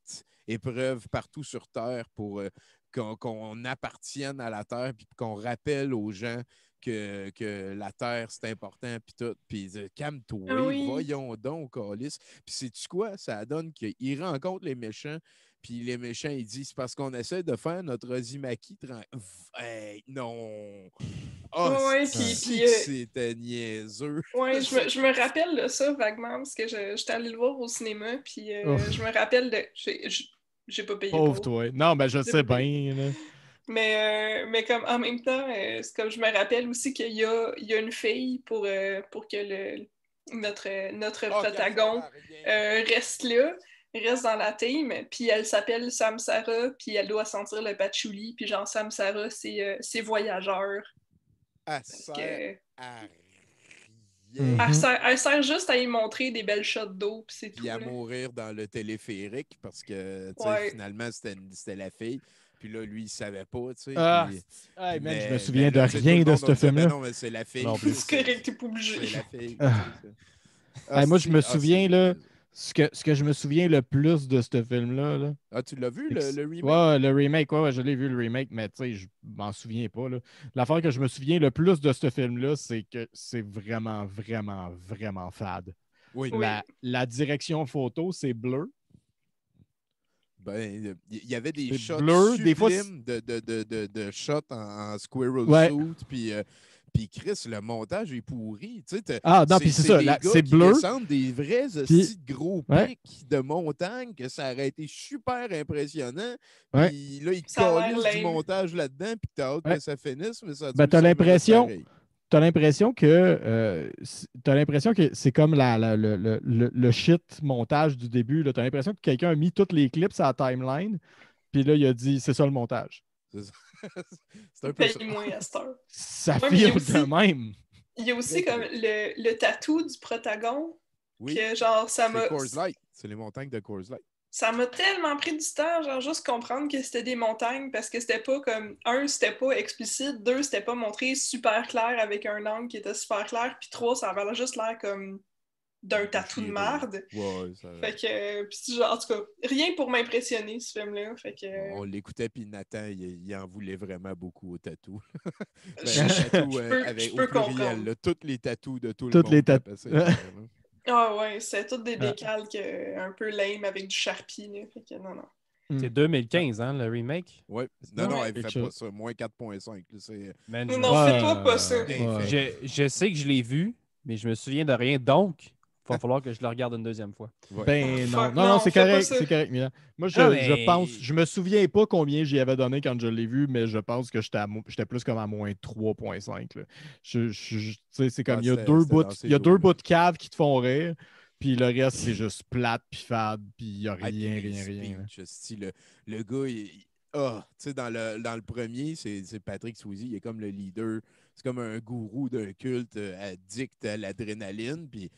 épreuves partout sur Terre pour qu'on appartienne à la Terre puis qu'on rappelle aux gens que la Terre, c'est important, puis tout. Puis calme-toi, voyons donc, Calice. Puis sais-tu quoi? Ça donne qu'il rencontre les méchants, puis les méchants, ils disent, c'est parce qu'on essaie de faire notre Ozimaki. Hey, non! C'était niaiseux. Ouais, je me rappelle de ça vaguement, parce que j'étais allée le voir au cinéma, puis je me rappelle de... J'ai pas payé Pauvre toi. Non, ben je sais bien, là. Mais comme en même temps, c'est comme je me rappelle aussi qu'il y a une fille pour que notre protagon reste là. reste dans la team, puis elle s'appelle Samsara, puis elle doit sentir le patchouli, puis genre Samsara, c'est voyageur. Elle sert à rien. Elle sert juste à y montrer des belles shots d'eau, puis c'est tout. Puis à mourir dans le téléphérique, parce que finalement, c'était la fille. Puis là, lui, il savait pas, tu sais. Je me souviens de rien de ce film-là. Non, mais c'est la fille. C'est correct, t'es pas obligé. C'est la fille. Moi, je me souviens, là, ce que je me souviens le plus de ce film-là. Là, tu l'as vu, le remake? Ouais, le remake, je l'ai vu, le remake, mais tu sais, je m'en souviens pas. L'affaire que je me souviens le plus de ce film-là, c'est que c'est vraiment, vraiment, vraiment fade. Oui. La direction photo, c'est bleu. Ben, il y avait des shots bleu, sublimes des fois, de shots en squirrel suit, puis Chris, le montage est pourri. Non, puis c'est ça, c'est bleu. Ils descendent des vrais petits gros pics de montagne que ça aurait été super impressionnant. Puis là, ils collent du montage là-dedans, puis t'as hâte que ça finisse, mais ça t'as l'impression que c'est comme le shit montage du début. Tu as l'impression que quelqu'un a mis toutes les clips à la timeline, puis là, il a dit c'est ça le montage. C'est un peu ça. Ça file de même. Il y a aussi comme le tatou du protagon. Oui. Que genre, ça m'a. C'est Coors Light. C'est les montagnes de Coors Light. Ça m'a tellement pris du temps, genre, juste comprendre que c'était des montagnes parce que c'était pas comme. Un, c'était pas explicite. Deux, c'était pas montré super clair avec un angle qui était super clair. Puis trois, ça avait juste l'air comme d'un tatou de marde. Ouais, ça... Fait que, pis genre, en tout cas, rien pour m'impressionner, ce film-là. Fait que... On l'écoutait, puis Nathan, il en voulait vraiment beaucoup au tatou. Je peux comprendre. Toutes les tatous de tout le monde. Toutes les tatous. Ah ouais, c'est toutes des décalques un peu lame avec du Sharpie. Là. Fait que non. C'est 2015, hein, le remake? Oui. Non, elle fait pas ça. Moins 4.5. Non, c'est pas ça. Je sais que je l'ai vu, mais je me souviens de rien. Donc, il va falloir que je le regarde une deuxième fois. Ouais. Non, c'est correct. C'est correct, Milan. Moi, je pense, je me souviens pas combien j'y avais donné quand je l'ai vu, mais je pense que j'étais plus comme à moins 3.5. C'est comme, il y a deux bouts de cave qui te font rire, puis le reste, c'est juste plate, puis fade, puis il n'y a rien. Le gars, dans le premier, c'est Patrick Swayze, il est comme le leader. C'est comme un gourou d'un culte addict à l'adrénaline. Puis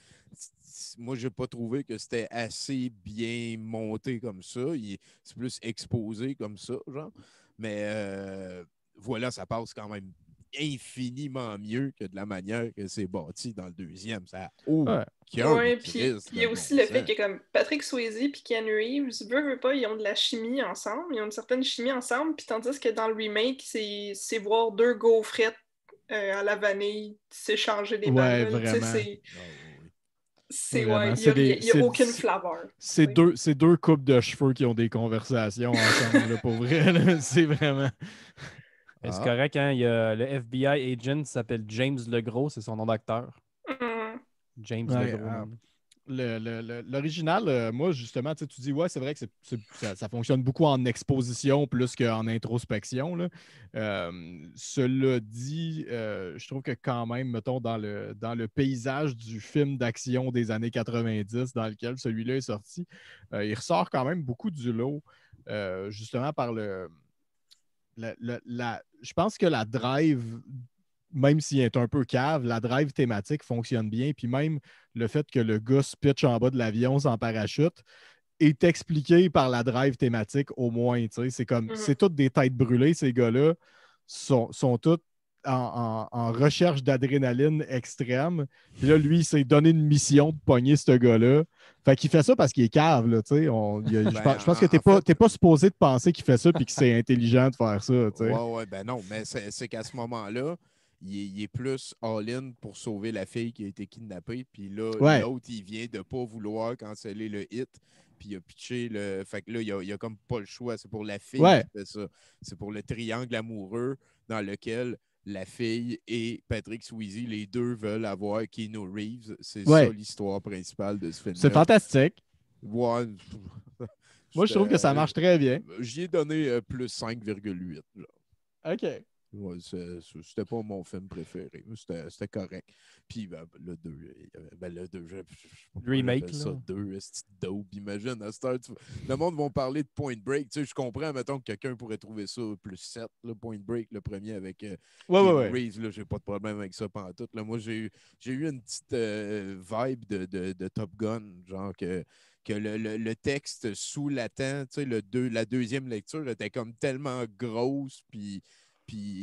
moi, je n'ai pas trouvé que c'était assez bien monté comme ça. C'est plus exposé comme ça, genre. Mais voilà, ça passe quand même infiniment mieux que de la manière que c'est bâti dans le deuxième. Ça puis il y a aussi le fait que comme Patrick Swayze et Keanu Reeves, veut pas, ils ont de la chimie ensemble, ils ont une certaine chimie ensemble, puis tandis que dans le remake, c'est voir deux gaufrettes à la vanille s'échanger des balles. Vraiment. Il n'y a aucune flavor. C'est deux couples de cheveux qui ont des conversations ensemble, là, pour vrai. Là, c'est vraiment... C'est correct, hein? Il y a le FBI agent qui s'appelle James Legros, c'est son nom d'acteur. James Legros. L'original, moi, justement, tu dis, c'est vrai que ça fonctionne beaucoup en exposition plus qu'en introspection. Là. Cela dit, je trouve que quand même, mettons, dans le paysage du film d'action des années 90 dans lequel celui-là est sorti, il ressort quand même beaucoup du lot, justement par je pense que la drive, même s'il est un peu cave, la drive thématique fonctionne bien. Puis même le fait que le gars se pitche en bas de l'avion sans parachute est expliqué par la drive thématique au moins. C'est comme, c'est toutes des têtes brûlées, ces gars-là sont tous en recherche d'adrénaline extrême. Puis là, lui, il s'est donné une mission de pogner ce gars-là. Fait qu'il fait ça parce qu'il est cave, là, tu sais. Je pense que t'es pas supposé de penser qu'il fait ça puis que c'est intelligent de faire ça, tu sais. Ouais, non, mais c'est qu'à ce moment-là, il est plus all-in pour sauver la fille qui a été kidnappée. Puis là, l'autre, il vient de pas vouloir canceller le hit. Puis il a pitché le... Fait que là, il a comme pas le choix. C'est pour la fille qui fait ça. C'est pour le triangle amoureux dans lequel la fille et Patrick Swayze, les deux veulent avoir Keanu Reeves. C'est ça l'histoire principale de ce film. C'est fantastique. Ouais. Moi, je trouve que ça marche très bien. J'y ai donné plus 5,8. OK. Ouais, c'était pas mon film préféré. C'était correct. Puis le 2, le 2, remake, ça, 2, c'est dope. Imagine, à cette heure, le monde va parler de Point Break. Tu sais, je comprends, mettons, que quelqu'un pourrait trouver ça plus 7, là, Point Break, le premier avec ouais. Reeves. Là, j'ai pas de problème avec ça pantoute. Là, moi, j'ai eu une petite vibe de Top Gun, genre que le texte sous-latent, tu sais, la deuxième lecture était comme tellement grosse, puis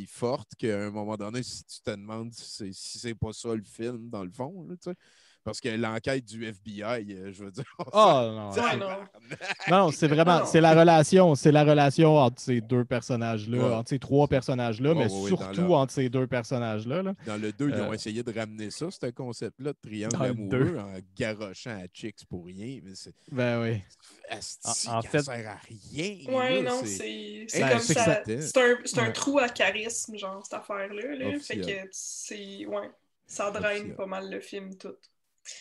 forte qu'à un moment donné, si tu te demandes si c'est pas ça le film, dans le fond, là, tu sais. Parce que l'enquête du FBI, je veux dire. Non, c'est vraiment, c'est la relation entre ces deux personnages-là, entre ces trois personnages-là, mais surtout entre ces deux personnages-là. Là. Dans le 2, ils ont essayé de ramener ça, ce concept-là de triangle amoureux, en garochant à Chicks pour rien. Mais ben oui. En fait, ça sert à rien. Ouais, non, c'est comme ça. C'est un trou à charisme, genre, cette affaire-là. Là. Fait que c'est. Ouais, ça draine pas mal le film tout.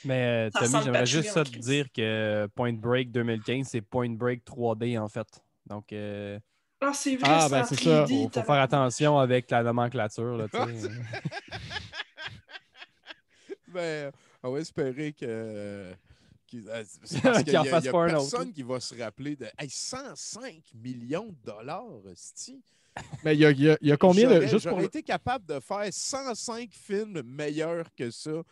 Mais Tommy, j'aimerais juste ça te dire que Point Break 2015, c'est Point Break 3D en fait. Donc, c'est vrai, ben c'est ça. Faut faire attention avec la nomenclature. Là, ben, on va espérer que. Parce qu'il y a personne qui va se rappeler de 105 millions de dollars, c'ti. Mais il y a combien de. J'aurais été capable de faire 105 films meilleurs que ça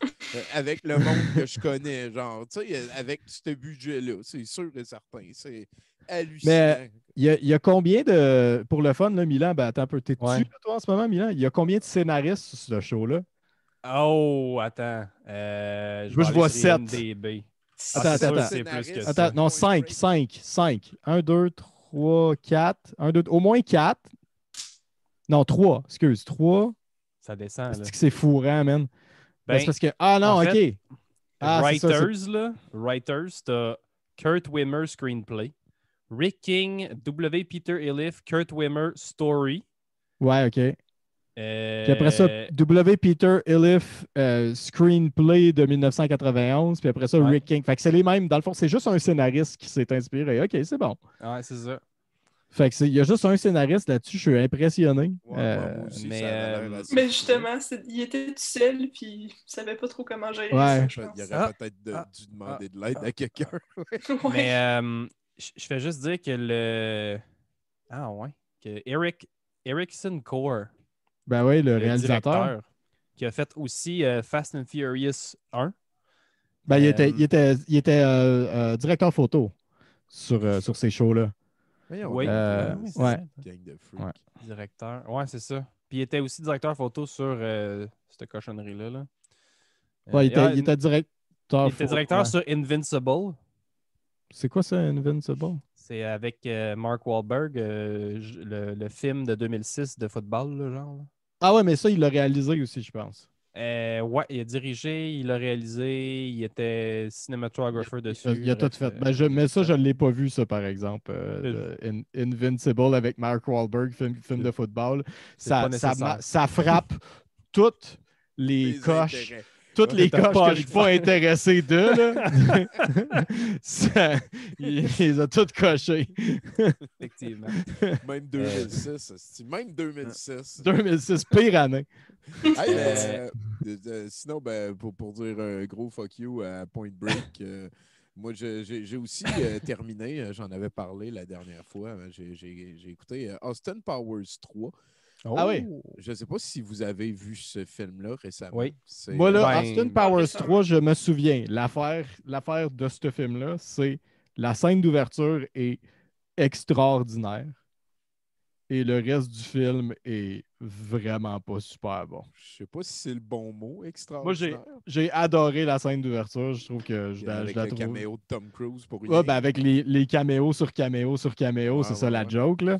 avec le monde que je connais, genre, tu sais, avec ce budget-là, c'est sûr et certain. C'est hallucinant. Mais il y a combien de. Pour le fun, là, Milan, ben attends un peu. T'es dessus, toi, en ce moment, Milan? Il y a combien de scénaristes sur ce show-là? Oh, attends. Je vois 7. Attends. C'est plus que ça. Attends, non, 5. 1, 2, 3, 4. Au moins 4. Non, 3. Excuse, 3. Ça descend. C'est que c'est fourrant, man. Ben, c'est parce que. Ah non, OK. Fait, Writers, t'as Kurt Wimmer Screenplay, Rick King, W. Peter Iliff, Kurt Wimmer Story. Ouais, OK. Puis après ça, W. Peter Iliff Screenplay de 1991. Puis après ça, Rick King. Fait que c'est les mêmes. Dans le fond, c'est juste un scénariste qui s'est inspiré. OK, c'est bon. Ouais, c'est ça. Fait que il y a juste un scénariste là-dessus, je suis impressionné. Moi aussi, mais justement, il était tout seul, puis il savait pas trop comment gérer ça. Il aurait peut-être dû demander de l'aide à quelqu'un. Mais je fais juste dire que que Erickson Core, ben oui, le réalisateur, qui a fait aussi Fast and Furious 1. Ben, il était directeur photo sur ces shows-là. Oui, ouais. Gang de freak. Ouais. Directeur. Ouais, c'est ça. Puis il était aussi directeur photo sur cette cochonnerie-là. Là. Ouais, il était directeur. Il était directeur sur Invincible. C'est quoi ça, Invincible? C'est avec Mark Wahlberg, le film de 2006 de football, là, genre. Là. Ah ouais, mais ça, il l'a réalisé aussi, je pense. Ouais, il a dirigé, il a réalisé, il était cinématographer dessus. Il a tout fait. Mais ça, je ne l'ai pas vu, ça, par exemple. Invincible avec Mark Wahlberg, film de football. Ça frappe toutes les coches. Toutes les coches que je ne suis pas intéressé d'eux, il les a toutes cochées. Effectivement. Même 2006. Même 2006. 2006, pire année. Sinon, pour dire un gros fuck you à Point Break, moi, j'ai aussi terminé, j'en avais parlé la dernière fois, j'ai écouté Austin Powers 3. Oh. Ah oui. Je ne sais pas si vous avez vu ce film-là récemment. Oui. Moi, là, Austin Powers 3, je me souviens. L'affaire de ce film-là, c'est la scène d'ouverture est extraordinaire. Et le reste du film est vraiment pas super bon. Je sais pas si c'est le bon mot, extraordinaire. Moi, j'ai adoré la scène d'ouverture. Je trouve que je la trouve... Avec le caméo de Tom Cruise pour rien. Ouais, avec les caméos sur caméos sur caméos, c'est ça la joke, là.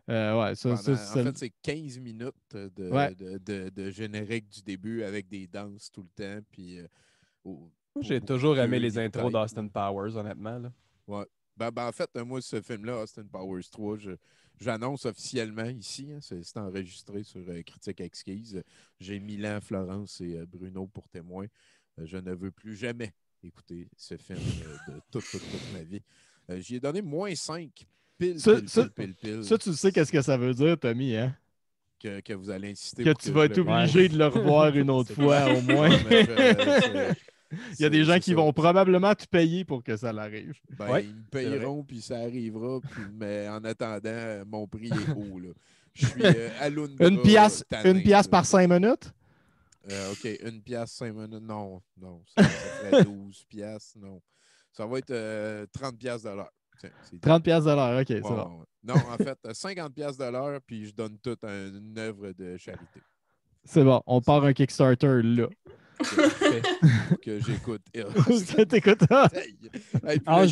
En fait, c'est 15 minutes de générique du début avec des danses tout le temps. Puis, j'ai toujours aimé les intros d'Austin Powers, honnêtement. Là. Ouais. En fait, moi, ce film-là, Austin Powers 3, j'annonce officiellement ici, c'est enregistré sur Critique Exquise. J'ai Milan, Florence et Bruno pour témoins. Je ne veux plus jamais écouter ce film de toute ma vie. J'y ai donné -5. Pile. Ça, tu sais qu'est-ce que ça veut dire, Tommy, hein? que vous allez insister. Que tu vas être obligé de le revoir une autre fois, au moins. Il y a des gens qui vont probablement te payer pour que ça l'arrive. Ils me payeront, puis ça arrivera. Mais en attendant, mon prix est haut. Là. Je suis à Lundra. Une pièce par 5 minutes? OK, 1 pièce, 5 minutes. Non. Ça ferait 12 pièces. Non. Ça va être 30 pièces de l'heure. 30 pièces de l'heure, OK, c'est bon. Ouais. Non, en fait, 50 pièces de l'heure, puis je donne tout à une œuvre de charité. C'est bon, on part un Kickstarter là. Que j'écoute. T'écoutes ça? En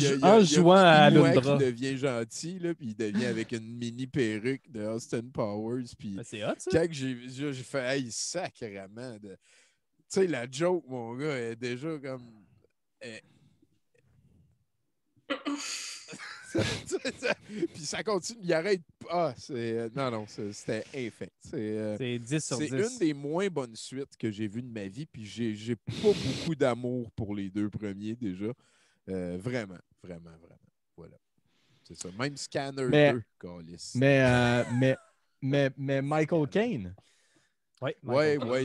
jouant à Lundra. Qui devient gentil, là, puis il devient avec une mini perruque de Austin Powers. Puis c'est hot, ça? Quand j'ai fait, hey, sacrément. Tu sais, la joke, mon gars, est déjà comme. Puis ça continue, il arrête. Non, c'était infect. C'est 10 sur 10. C'est une des moins bonnes suites que j'ai vues de ma vie, puis j'ai pas beaucoup d'amour pour les 2 premiers déjà. Vraiment. Voilà. C'est ça. Même Scanner 2, câlisse. Mais Michael Caine. Oui,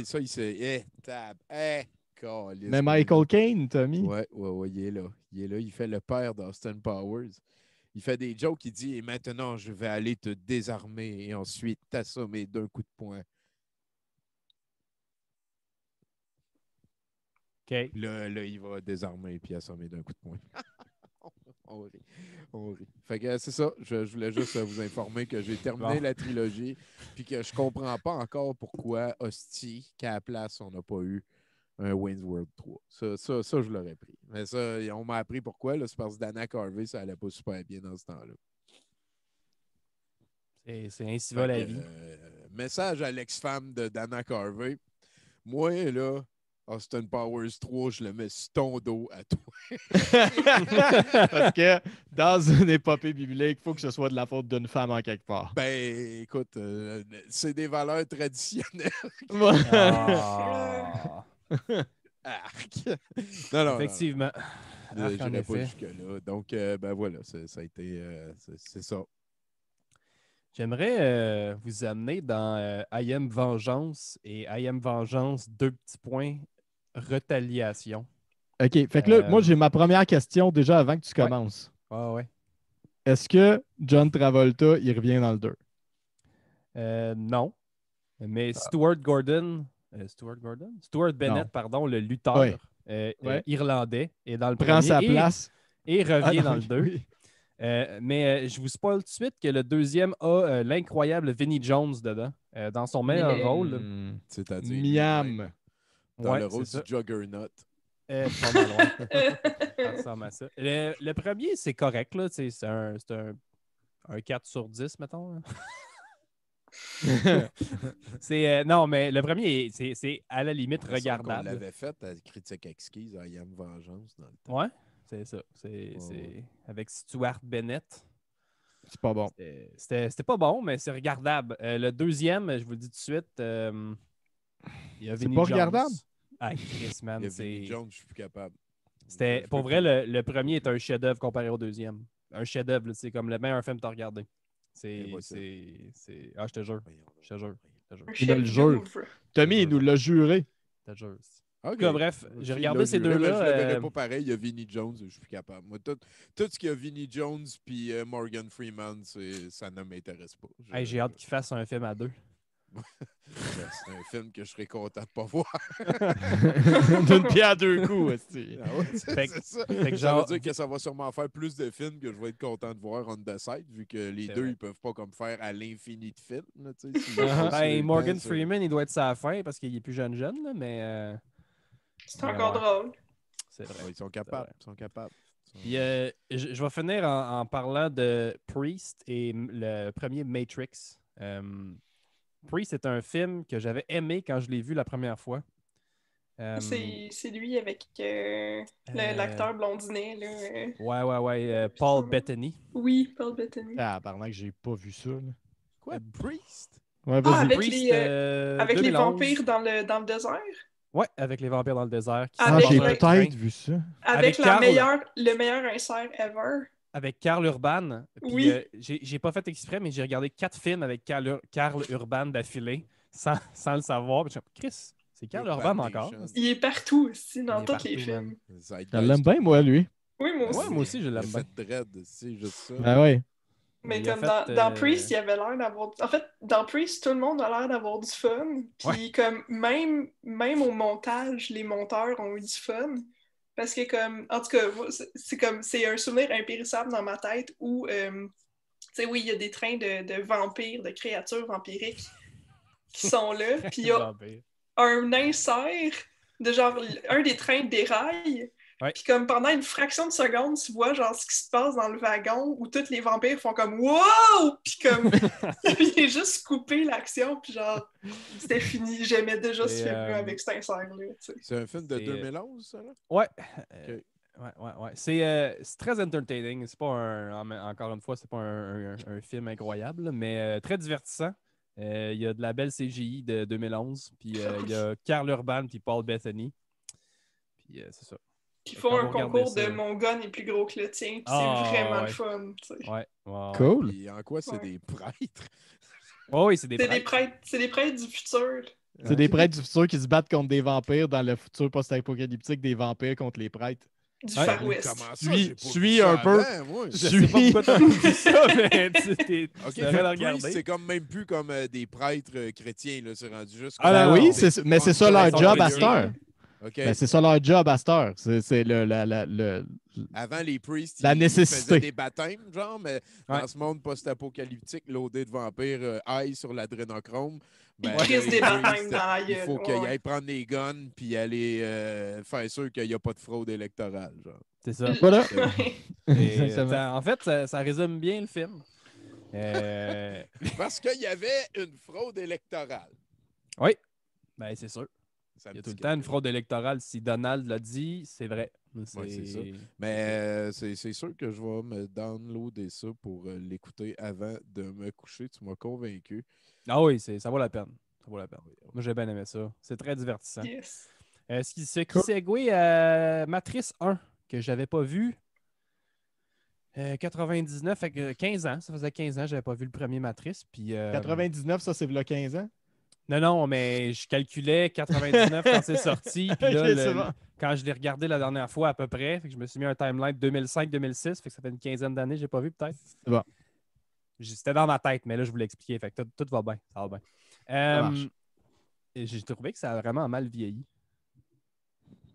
ça, il s'est. Câlisse. Mais Michael Caine, Tommy. Ouais, il est là. Il fait le père d'Austin Powers. Il fait des jokes, il dit « Et maintenant, je vais aller te désarmer et ensuite t'assommer d'un coup de poing. » OK. Là, il va désarmer et assommer d'un coup de poing. On rit. Fait que c'est ça. Je voulais juste vous informer que j'ai terminé la trilogie puis que je comprends pas encore pourquoi, hostie, qu'à la place, on n'a pas eu un Wayne's World 3. Ça, je l'aurais pris. Mais ça, on m'a appris pourquoi. C'est parce que Dana Carvey, ça allait pas super bien dans ce temps-là. C'est ainsi va la vie. Message à l'ex-femme de Dana Carvey. Moi, là, Austin Powers 3, je le mets sur ton dos à toi. Parce que dans une épopée biblique, il faut que ce soit de la faute d'une femme en quelque part. Ben, écoute, c'est des valeurs traditionnelles. Arc. Non. Effectivement. Je n'irai pas jusque-là. Donc, ben voilà, ça a été. C'est ça. J'aimerais vous amener dans I Am Vengeance et I Am Vengeance, 2 petits points, retaliation. OK. Fait que là, moi, j'ai ma première question déjà avant que tu commences. Ouais. Est-ce que John Travolta, il revient dans le 2? Non. Mais Stuart Bennett, pardon, le lutteur irlandais, est dans le prend premier sa place et revient dans le 2. Oui. Mais je vous spoil tout de suite que le deuxième a l'incroyable Vinnie Jones dedans, dans son meilleur rôle. C'est-à-dire Miam. Dans le rôle du Juggernaut. Pas mal loin. Ça ressemble à ça. Le premier, c'est correct. Là. C'est un 4 sur 10, mettons. Non, mais le premier, c'est à la limite regardable. On l'avait fait à Critique Exquise à I Am Vengeance dans le temps. Ouais, c'est ça. C'est avec Stuart Bennett. C'est pas bon. C'était pas bon, mais c'est regardable. Le deuxième, je vous le dis tout de suite, il y a Vinnie Jones. C'est pas regardable? Ah, Chris, man. Vinnie Jones, je suis plus capable. Pour vrai, le premier est un chef-d'œuvre comparé au deuxième. Un chef-d'œuvre, c'est comme le meilleur film que tu as regardé. Ah, je te jure. Il nous le jure. Tommy, il nous l'a juré. Je te jure. Okay. Bref, j'ai regardé ces deux-là. Je ne le verrais pas pareil. Il y a Vinnie Jones, je suis plus capable. Moi, tout ce qu'il y a Vinnie Jones puis Morgan Freeman, ça ne m'intéresse pas. J'ai hâte qu'il fasse un film à 2. C'est un film que je serais content de ne pas voir. D'une pierre à 2 coups, aussi. C'est ça. Ça veut dire que ça va sûrement faire plus de films que je vais être content de voir on the side, vu que les deux, ils peuvent pas comme faire à l'infini de films. Là, Morgan Freeman, il doit être sa fin parce qu'il est plus jeune, là, mais... C'est encore drôle. C'est vrai. Ils sont capables. Puis, je vais finir en parlant de Priest et le premier Matrix. Priest, c'est un film que j'avais aimé quand je l'ai vu la première fois. C'est lui avec l'acteur blondinet. Là. Ouais. Paul Bettany. Oui, Paul Bettany. Ah, pardon, que j'ai pas vu ça. Là. Quoi? Priest? Ouais, avec Priest, avec les vampires dans le désert? Ouais, avec les vampires dans le désert. J'ai peut-être vu ça. Avec le meilleur insert ever. avec Karl Urban. Puis, Oui. J'ai pas fait exprès, mais j'ai regardé 4 films avec Karl Urban d'affilée sans le savoir. Puis, Chris, c'est Karl Urban encore. Il est partout aussi, dans tous les films. Je l'aime bien, moi, lui. Oui, moi aussi. Ouais, moi aussi, je l'aime bien. Il a fait Dread, c'est juste ça. Ben ouais. Mais comme dans Priest, il y avait l'air d'avoir... En fait, dans Priest, tout le monde a l'air d'avoir du fun. Puis comme même au montage, les monteurs ont eu du fun. Parce que comme... En tout cas, c'est un souvenir impérissable dans ma tête où... tu sais, oui, il y a des trains de vampires, de créatures vampiriques qui sont là. Puis il y a un insert de genre... Un des trains déraille. Ouais. Puis comme pendant une fraction de seconde, tu vois genre ce qui se passe dans le wagon où tous les vampires font comme « Wow! » Puis comme, il est juste coupé l'action, puis genre, c'était fini. J'aimais déjà ce film-là avec cet insert-là. C'est un film de 2011, ça, là? Ouais. Okay. Ouais. C'est très entertaining. C'est pas encore une fois, c'est pas un film incroyable, mais très divertissant. Il y a de la belle CGI de 2011, puis il y a Karl Urban puis Paul Bettany. Puis c'est ça. Puis ils font un concours de mon gun est plus gros que le tien, puis c'est vraiment le fun. Ouais. Cool. Puis en quoi c'est des prêtres? Oui, c'est des prêtres. C'est des prêtres du futur. C'est des prêtres du futur qui se battent contre des vampires dans le futur post-apocalyptique, des vampires contre les prêtres. Du Far West. Suis un peu. Je sais pas pourquoi t'as vu ça, mais tu devrais regarder. C'est comme même plus comme des prêtres chrétiens, là. C'est rendu juste... oui, mais c'est ça leur job à cette heure. Okay. Ben, c'est ça leur job à cette heure. C'est Avant, les priests, ils faisaient des baptêmes, genre, mais dans ce monde post-apocalyptique, loadé de vampires aille sur l'adrénochrome. Ben, des baptêmes dans la gueule. Il faut qu'ils aillent prendre des guns puis aller faire sûr qu'il n'y a pas de fraude électorale. Genre. C'est ça. Voilà. En fait, ça résume bien le film. Parce qu'il y avait une fraude électorale. Oui, ben c'est sûr. Il y a tout le temps une fraude fraude électorale. Si Donald l'a dit, c'est vrai. C'est ça. Mais c'est sûr que je vais me downloader ça pour l'écouter avant de me coucher. Tu m'as convaincu. Ah oui, ça vaut la peine. Ça vaut la peine. Moi, j'ai bien aimé ça. C'est très divertissant. Yes. Ce qui segue à Matrice 1, que je n'avais pas vu. 99, fait que 15 ans. Ça faisait 15 ans que je n'avais pas vu le premier Matrice. Puis, 99, ça, c'est il y a 15 ans? Non, mais je calculais 99 quand c'est sorti. Puis là, quand je l'ai regardé la dernière fois à peu près, fait que je me suis mis un timeline 2005-2006. Fait que ça fait une quinzaine d'années que je n'ai pas vu peut-être. C'est bon. C'était dans ma tête, mais là, je vous l'ai expliqué. Fait que tout va bien. Ça va bien. J'ai trouvé que ça a vraiment mal vieilli.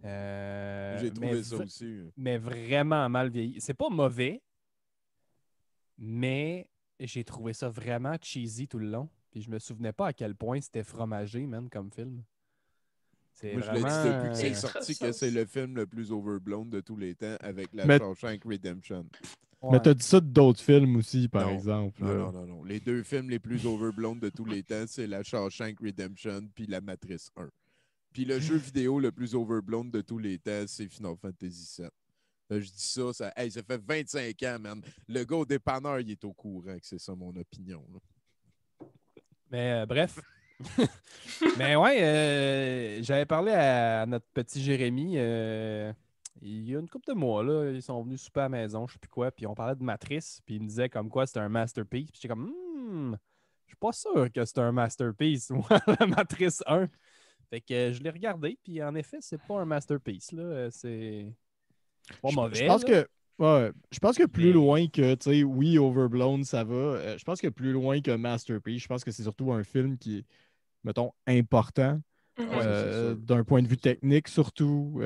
J'ai trouvé ça aussi. Mais vraiment mal vieilli. C'est pas mauvais, mais j'ai trouvé ça vraiment cheesy tout le long. Puis je me souvenais pas à quel point c'était fromagé, man, comme film. Moi, vraiment... je l'ai dit depuis que c'est sorti que c'est le film le plus overblown de tous les temps avec la Shawshank Redemption. Ouais. Mais t'as dit ça d'autres films aussi, par exemple. Non. Les deux films les plus overblown de tous les temps, c'est la Shawshank Redemption puis la Matrice 1. Puis le jeu vidéo le plus overblown de tous les temps, c'est Final Fantasy VII. Là, je dis ça ça fait 25 ans, man. Le gars au dépanneur, il est au courant que c'est ça mon opinion. Là. Mais bref. Mais ouais, j'avais parlé à notre petit Jérémy il y a une couple de mois. Là, ils sont venus souper à la maison, je sais plus quoi, puis on parlait de Matrice, puis il me disait comme quoi c'était un masterpiece. Puis j'étais comme, je suis pas sûr que c'est un masterpiece, moi, la Matrice 1. Fait que je l'ai regardé, puis en effet, c'est pas un masterpiece. Là. C'est pas mauvais. Je pense que plus loin que, tu sais, oui, Overblown, ça va. Je pense que plus loin que Masterpiece, je pense que c'est surtout un film qui est, mettons, important. D'un point de vue technique, surtout.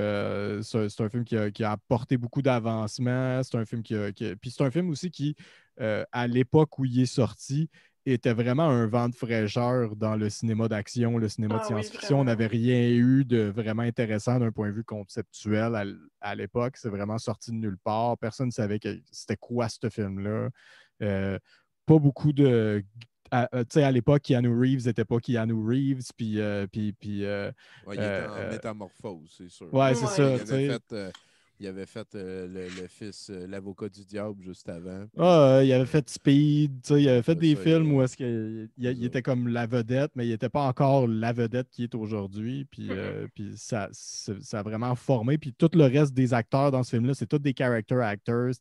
C'est un film qui a apporté beaucoup d'avancement. C'est un film Puis c'est un film aussi qui, à l'époque où il est sorti, était vraiment un vent de fraîcheur dans le cinéma d'action, le cinéma de science-fiction. On n'avait rien eu de vraiment intéressant d'un point de vue conceptuel à l'époque. C'est vraiment sorti de nulle part. Personne ne savait c'était quoi ce film-là. Pas beaucoup de... Tu sais, à l'époque, Keanu Reeves n'était pas Keanu Reeves. Puis, il était en métamorphose, c'est sûr. Ouais, c'est ça. Il avait fait le fils, l'avocat du diable, juste avant. Il avait fait Speed, il avait fait des films où est-ce qu'il était comme la vedette, mais il n'était pas encore la vedette qui est aujourd'hui. Puis, ça a vraiment formé. Puis tout le reste des acteurs dans ce film-là, c'est tous des character actors.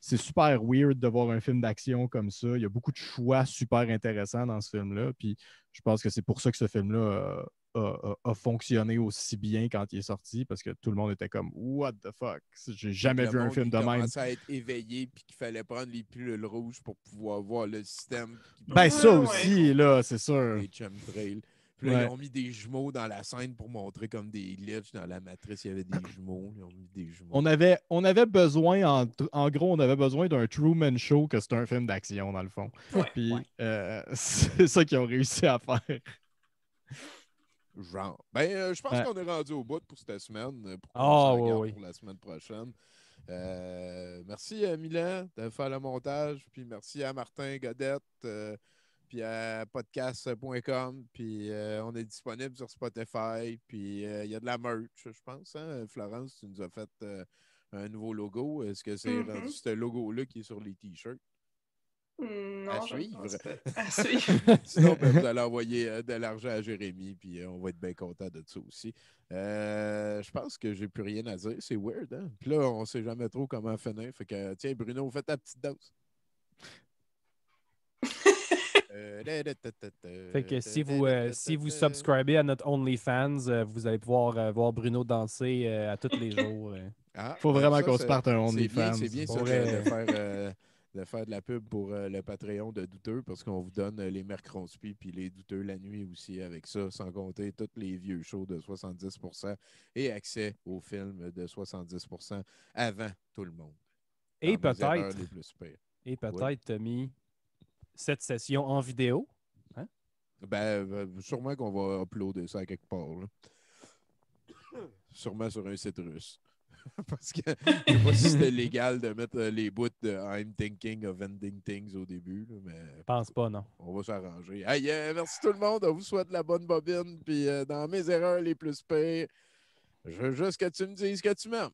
c'est super weird de voir un film d'action comme ça. Il y a beaucoup de choix super intéressants dans ce film-là. Puis je pense que c'est pour ça que ce film-là a fonctionné aussi bien quand il est sorti, parce que tout le monde était comme What the fuck? J'ai jamais vu un film de même. Il commençait à être éveillé puis qu'il fallait prendre les pilules rouges pour pouvoir voir le système. Ben ça aussi, là, c'est sûr. Les chemtrails. Puis là, ils ont mis des jumeaux dans la scène pour montrer comme des glitches. Dans la matrice, il y avait des jumeaux. Ils ont mis des jumeaux. On avait besoin, en gros, on avait besoin d'un Truman Show que c'était un film d'action, dans le fond. Puis c'est ça qu'ils ont réussi à faire. Genre. Ben, je pense qu'on est rendu au bout pour cette semaine. Pour pour la semaine prochaine. Merci à Milan de faire le montage. Puis merci à Martin Godette. Puis à podcast.com. Puis on est disponible sur Spotify. Puis il y a de la merch, je pense. Hein? Florence, tu nous as fait un nouveau logo. Est-ce que c'est rendu ce logo-là qui est sur les t-shirts? Non, à suivre. À suivre. Sinon, vous allez envoyer de l'argent à Jérémy, puis on va être bien content de ça aussi. Je pense que j'ai plus rien à dire. C'est weird, hein? Puis là, on ne sait jamais trop comment finir. Fait que, tiens, Bruno, fais ta petite dose. Fait que si vous subscribez à notre OnlyFans, vous allez pouvoir voir Bruno danser à tous les jours. Faut vraiment qu'on se parte un OnlyFans. C'est bien ça de faire de la pub pour le Patreon de Douteux, parce qu'on vous donne les mercredis puis les Douteux la nuit aussi avec ça, sans compter tous les vieux shows de 70% et accès aux films de 70% avant tout le monde. Et peut-être, Tommy, cette session en vidéo. Hein? Ben, sûrement qu'on va uploader ça à quelque part. Là. Sûrement sur un site russe. Parce que je ne sais pas si c'était légal de mettre les bouts de I'm thinking of ending things au début. Là, mais je pense pas, non. On va s'arranger. Hey, merci tout le monde. On vous souhaite la bonne bobine. Puis dans mes erreurs les plus pires, je veux juste que tu me dises que tu m'aimes.